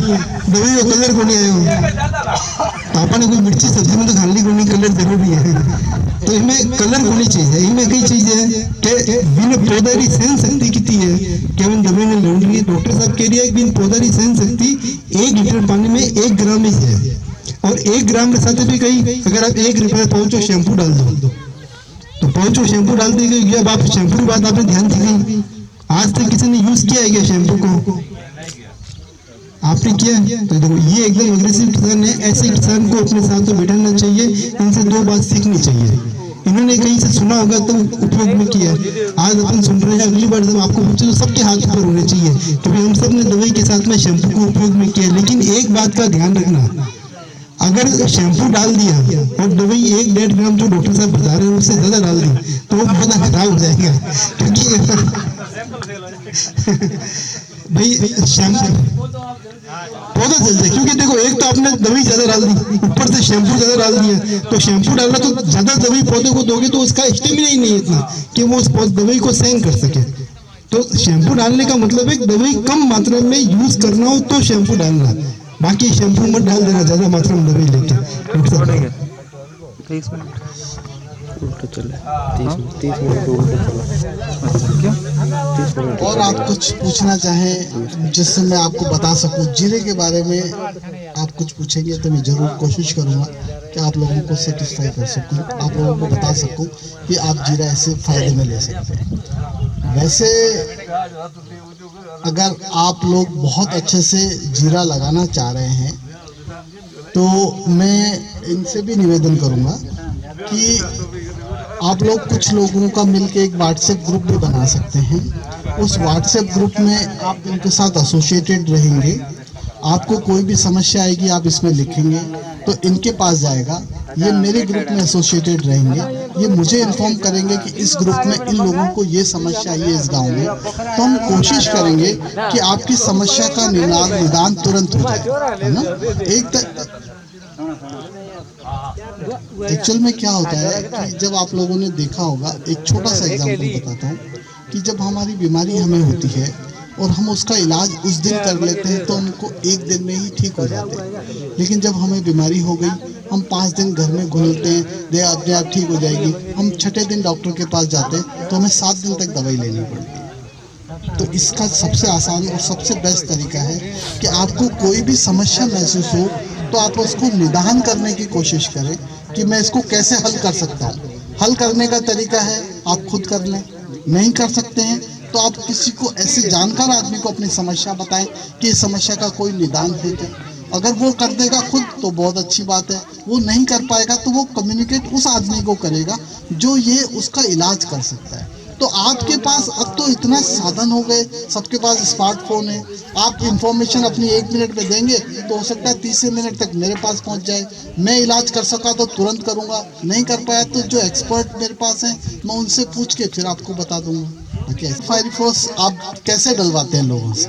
दवाई को कलर को नहीं आयो। पापा ने कोई मिर्ची सब्जी में तो खाली को नहीं, कलर जरूरी है। तो इनमें कलर होनी चाहिए। इनमें कई चीज है कि बिन पौधा की सहन शक्ति कितनी है कि हम दवाई में लड़ रही है। डॉक्टर साहब कह रही है बिन पौधा की सहन शक्ति 1 लीटर पानी में 1 ग्राम ही है। और 1 ग्राम के साथ भी कहीं अगर आप 1 रुपये पाउच शैम्पू डाल दो तो पाउच शैम्पू डाल देगी। अब आप शैम्पू की बात आपने ध्यान दी, आज तक किसी ने यूज किया है क्या शैम्पू को? आपने किया? तो देखो ये एकदम अग्रेसिव किसान है। ऐसे किसान को अपने साथ तो बैठाना चाहिए, इनसे 2 बात सीखनी चाहिए। इन्होंने कहीं से सुना होगा तो उपयोग में किया। आज अपन सुन रहे हैं, अगली बार जब आपको पूछे तो सबके हाथ पर होने चाहिए क्योंकि हम सब ने दवाई के साथ में शैम्पू को उपयोग में किया। लेकिन एक बात का ध्यान रखना, अगर शैम्पू डाल दिया और दवाई 1-1.5 ग्राम जो डॉक्टर साहब बता रहे हैं उससे ज्यादा डाल दी तो वो पौधा खराब हो जाएगा। क्योंकि भाई शैम्पू पौधा जल जाए। क्योंकि देखो एक तो आपने दवाई ज्यादा डाल दी, ऊपर से शैम्पू ज्यादा डाल दिया। तो शैम्पू डालना तो ज्यादा दवाई पौधे को दोगे तो उसका स्टेमिना ही नहीं है इतना कि वो उस दवाई को सहन कर सके। तो शैम्पू डालने का मतलब है दवाई कम मात्रा में यूज करना हो तो शैम्पू डालना, बाकी शैम्पू मत डाल देना ज्यादा मात्रा में दवाई लेके। 30 मिनट उल्टा चले, 30 मिनट उल्टा चला। क्या 30 मिनट? और आप कुछ पूछना चाहें जिससे मैं आपको बता सकूं जीरे के बारे में? आप कुछ पूछेंगे तो मैं जरूर कोशिश करूंगा कि आप लोगों को सेटिस्फाई कर सकूं, आप लोगों को बता सकूं कि आप जीरा ऐसे फायदे में ले सकते हैं। वैसे अगर आप लोग बहुत अच्छे से जीरा लगाना चाह रहे हैं तो मैं इनसे भी निवेदन करूंगा कि आप लोग कुछ लोगों का मिलके एक व्हाट्सएप ग्रुप भी बना सकते हैं। उस व्हाट्सएप ग्रुप में आप इनके साथ एसोसिएटेड रहेंगे। आपको कोई भी समस्या आएगी आप इसमें लिखेंगे तो इनके पास जाएगा, ये मेरे ग्रुप में एसोसिएटेड रहेंगे, ये मुझे इन्फॉर्म करेंगे कि इस ग्रुप में इन लोगों को ये समस्या आई है इस गांव में। तो हम कोशिश करेंगे कि आपकी समस्या का निदान तुरंत हो जाए, है ना। एक्चुअल में क्या होता है कि जब आप लोगों ने देखा होगा, एक छोटा सा एग्जांपल बताता हूँ कि जब हमारी बीमारी हमें होती है और हम उसका इलाज उस दिन कर लेते हैं तो हमको 1 दिन में ही ठीक हो जाते हैं। लेकिन जब हमें बीमारी हो गई, हम 5 दिन घर में घुलते हैं, दे अपने आप ठीक हो जाएगी। हम 6ठे दिन डॉक्टर के पास जाते हैं तो हमें 7 दिन तक दवाई लेनी पड़ती है। तो इसका सबसे आसान और सबसे बेस्ट तरीका है कि आपको कोई भी समस्या महसूस हो तो आप उसको निदान करने की कोशिश करें कि मैं इसको कैसे हल कर सकता हूँ। हल करने का तरीका है आप खुद कर लें, नहीं कर सकते हैं तो आप किसी को ऐसे जानकार आदमी को अपनी समस्या बताएं कि इस समस्या का कोई निदान है क्या। अगर वो कर देगा खुद तो बहुत अच्छी बात है, वो नहीं कर पाएगा तो वो कम्युनिकेट उस आदमी को करेगा जो ये उसका इलाज कर सकता है। तो आपके पास अब तो इतना साधन हो गए, सबके पास स्मार्टफोन है। आप इंफॉर्मेशन अपनी 1 मिनट में देंगे तो हो सकता है 30 मिनट तक मेरे पास पहुंच जाए। मैं इलाज कर सका तो तुरंत करूंगा, नहीं कर पाया तो जो एक्सपर्ट मेरे पास हैं मैं उनसे पूछ के फिर आपको बता दूंगा। अच्छा, फायरफोर्स आप कैसे डलवाते हैं लोगों से?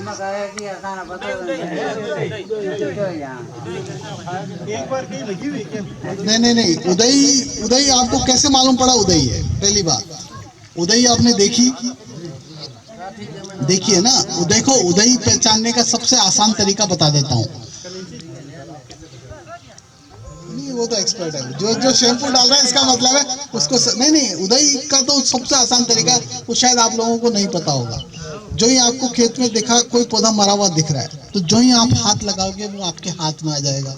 नहीं, उदय आपको कैसे मालूम पड़ा उदय है? पहली बात, उदय आपने देखी है ना? देखो, उदय पहचानने का सबसे आसान तरीका बता देता हूँ। नहीं, वो तो एक्सपर्ट है, जो शैम्पू डाल रहा है इसका मतलब है उसको नहीं, उदय का तो सबसे आसान तरीका वो शायद आप लोगों को नहीं पता होगा। जो ही आपको खेत में देखा कोई पौधा मरा हुआ दिख रहा है, तो जो ही आप हाथ लगाओगे वो आपके हाथ में आ जाएगा,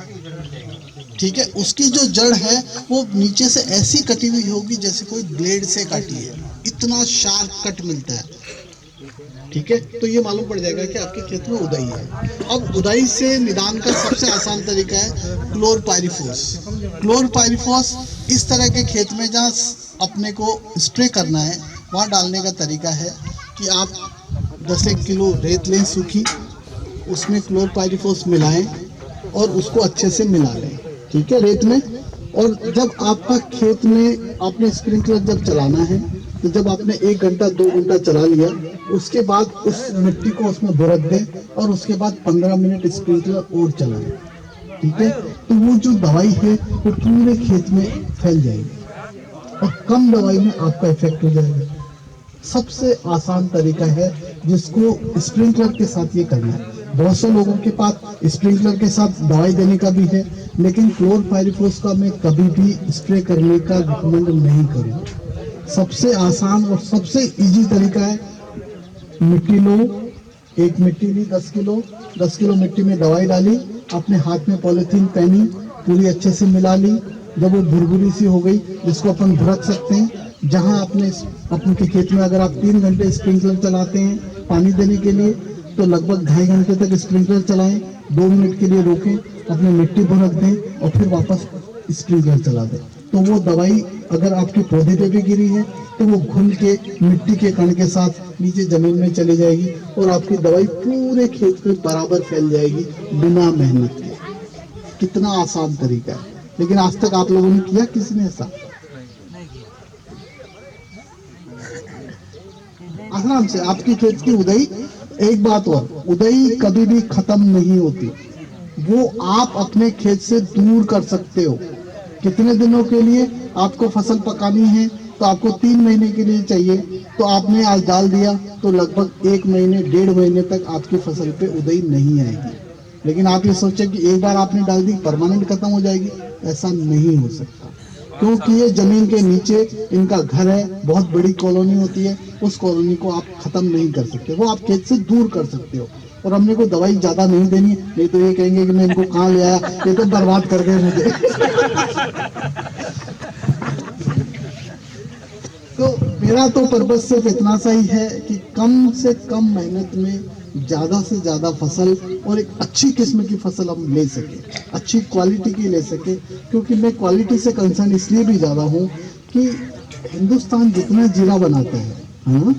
ठीक है? उसकी जो जड़ है वो नीचे से ऐसी कटी हुई होगी जैसे कोई ब्लेड से काटी है, इतना शार्प कट मिलता है, ठीक है? तो ये मालूम पड़ जाएगा कि आपके खेत में उदाई है। अब उदाई से निदान का सबसे आसान तरीका है क्लोरपाइरिफॉस। क्लोरपाइरिफॉस इस तरह के खेत में जहाँ अपने को स्प्रे करना है वहाँ डालने का तरीका है कि आप 10 किलो रेत लें सूखी, उसमें क्लोरपाइरिफॉस मिलाएं और उसको अच्छे से मिला लें, ठीक है, रेत में। और जब आपका खेत में आपने स्प्रिंकलर जब चलाना है, तो जब आपने 1 घंटा 2 घंटा चला लिया, उसके बाद उस मिट्टी को उसमें बुरक दें और उसके बाद 15 मिनट स्प्रिंकलर और चलाएं, ठीक है? तो वो जो दवाई है वो पूरे खेत में फैल जाएगी और कम दवाई में आपका इफेक्ट हो जाएगा। सबसे आसान तरीका है जिसको स्प्रिंकलर के साथ ये करना है। बहुत से लोगों के पास स्प्रिंकलर के साथ दवाई देने का भी है, लेकिन क्लोरपाइरिफॉस का मैं कभी भी स्प्रे करने का रिकमेंड नहीं करूँगा। सबसे आसान और सबसे इजी तरीका है, मिट्टी लो, एक मिट्टी ली 10 किलो मिट्टी में दवाई डाली, अपने हाथ में पॉलीथीन पहनी, पूरी अच्छे से मिला ली। जब वो भुरभुरी सी हो गई, जिसको अपन भुरक सकते हैं, जहां अपने के खेत में अगर आप 3 घंटे स्प्रिंकलर चलाते हैं पानी देने के लिए, तो लगभग 2.5 घंटे तक स्प्रिंकलर चलाएं, 2 मिनट के लिए रोकें, अपनी मिट्टी भुरक दें और फिर वापस स्प्रिंकलर चला दें। तो वो दवाई अगर आपके पौधे पे भी गिरी है तो वो घुल के मिट्टी के कण के साथ नीचे जमीन में चली जाएगी और आपकी दवाई पूरे खेत में बराबर फैल जाएगी बिना मेहनत के। कितना आसान तरीका है, लेकिन आज तक आप लोगों ने किया? किसी ने ऐसा? आराम से आपकी खेत की उदाई। एक बात और, उदाई कभी भी खत्म नहीं होती, वो आप अपने खेत से दूर कर सकते हो। कितने दिनों के लिए आपको फसल पकानी है, तो आपको 3 महीने के लिए चाहिए, तो आपने आज डाल दिया तो लगभग 1 महीने 1.5 महीने तक आपकी फसल पे उदाई नहीं आएगी। लेकिन आप ये सोचें कि एक बार आपने डाल दी परमानेंट खत्म हो जाएगी, ऐसा नहीं हो सकता, क्योंकि ये जमीन के नीचे इनका घर है, बहुत बड़ी कॉलोनी होती है, उस कॉलोनी को आप खत्म नहीं कर सकते, वो आप खेत से दूर कर सकते हो। और हमने को दवाई ज्यादा नहीं देनी, नहीं तो ये कहेंगे कि मैं इनको कहाँ ले आया, ये तो बर्बाद कर गए मुझे। तो मेरा तो पर्पस सिर्फ इतना सा ही है कि कम से कम मेहनत में ज्यादा से ज्यादा फसल और एक अच्छी किस्म की फसल हम ले सके, अच्छी क्वालिटी की ले सके। क्योंकि मैं क्वालिटी से कंसर्न इसलिए भी ज्यादा हूँ कि हिंदुस्तान जितना जीरा बनाता है, हाँ,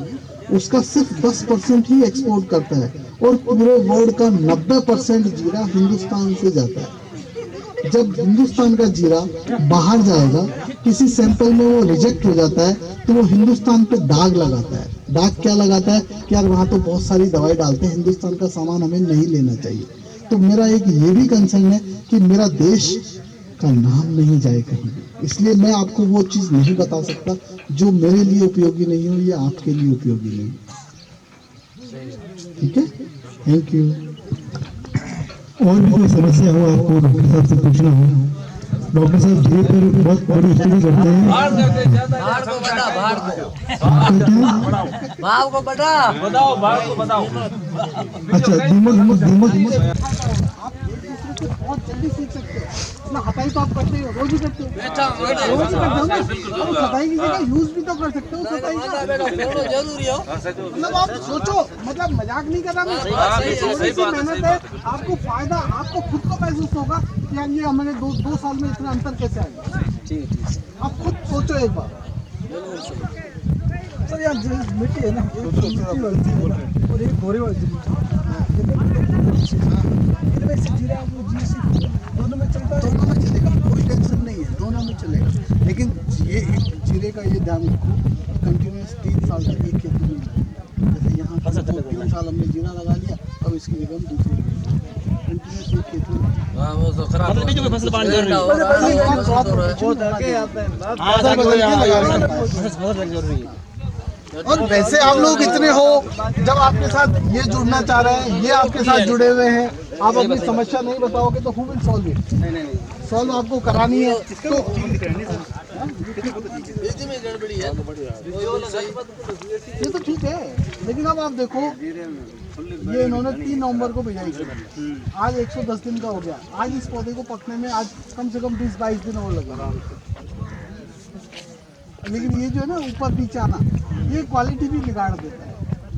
उसका सिर्फ 10% ही एक्सपोर्ट करता है और पूरे वर्ल्ड का 90% जीरा हिंदुस्तान से जाता है। जब हिंदुस्तान का जीरा बाहर जाएगा, किसी सैंपल में वो रिजेक्ट हो जाता है, तो वो हिंदुस्तान पे दाग लगाता है। दाग क्या लगाता है कि यार वहाँ तो बहुत सारी दवाई डालते हैं, हिंदुस्तान का सामान हमें नहीं लेना चाहिए। तो मेरा एक ये भी कंसर्न है कि मेरा देश का नाम नहीं जाए कहीं भी, इसलिए मैं आपको वो चीज़ नहीं बता सकता जो मेरे लिए उपयोगी नहीं हो या आपके लिए उपयोगी नहीं। ठीक है, थैंक यू। और भी कोई समस्या हो आपको डॉक्टर साहब से पूछना हो? डॉक्टर साहब धीरे पर बहुत बड़ी स्टडी करते हैं। भाव को बताओ। अच्छा, दीमक बहुत जल्दी सीख सकते हो ना। हटाई तो आप करते हो, रोज ही करते हो, रोज ही करते हो ना। तो सफाई की जगह यूज भी तो कर सकते हो सफाई का, जरूरी हो। मतलब आप सोचो, मतलब मजाक नहीं कर रहा मैं। थोड़ी सी मेहनत है, आपको फायदा, आपको खुद को महसूस होगा कि यार ये हमने 2 साल में इतना अंतर कैसे आएगा। आप खुद सोचो एक बार। सर यार मिट्टी है ना, और एक गोरे वाली दोनों में चलेगा, कोई टेंशन नहीं है, दोनों में चलेगा। लेकिन ये जीरे का ये ध्यान रखो, कंटिन्यूस 3 साल तक एक खेत में हमने जीरा लगा लिया, अब इसकी जगह हम दूसरी कंटिन्यूसली खेत में वो तो खराब फसल पानी कर रही है। और वैसे आप लोग इतने हो, जब आपके साथ ये जुड़ना चाह रहे हैं, ये आपके साथ जुड़े हुए हैं, आप अपनी समस्या नहीं बताओगे तो who will solve it? Solve आपको करानी है तो ये तो ठीक है, लेकिन अब आप देखो ये इन्होंने 3 नवंबर को भेजाई थी, आज 110 दिन का हो गया, आज इस पौधे को पकने में आज कम से कम 20-22 दिन और लगेगा। लेकिन ये जो है ना ऊपर नीचे आना, ये क्वालिटी भी बिगाड़ देता है।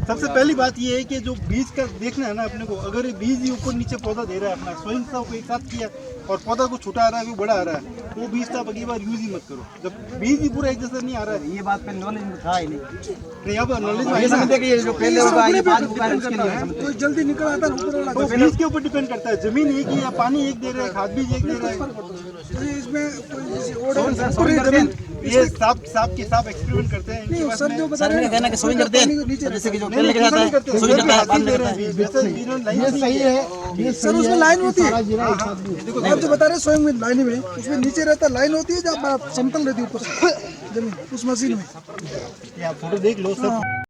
सबसे पहली बात ये है कि जो बीज का देखना है ना अपने को, अगर ये बीज ही ऊपर नीचे पौधा दे रहा है, अपना सोइल को एक साथ किया और पौधा को छोटा आ रहा है, वो बड़ा आ रहा है, वो बीज तो आप अगली बार यूज ही मत करो। जब बीज ही पूरा एक जैसा नहीं आ रहा है, ये बात पे नॉलेज में था ही नहीं, अब नॉलेज में समझते कि ये जो पहले होगा ये बात तो जल्दी निकल आता है ऊपर वाला, तो बीज के ऊपर डिपेंड करता है। जमीन एक ही है, पानी एक दे रहा है, खाद बीज एक दे रहा है, इसमें ये साफ एक्सपेरिमेंट करते हैं। सर जो बता रहे हैं कहना कि सोइंग करते हैं, जैसे कि जो पेड़ लेके जाता है सोइंग करता है, ये सही है, ये सर उसमें लाइन होती है, आप जो बता रहे हैं सोइंग में लाइन में, उसमें नीचे रहता लाइन होती है जब समतल रहती है ऊपर से जमीन उस मशीन में। आप फोटो देख लो सब।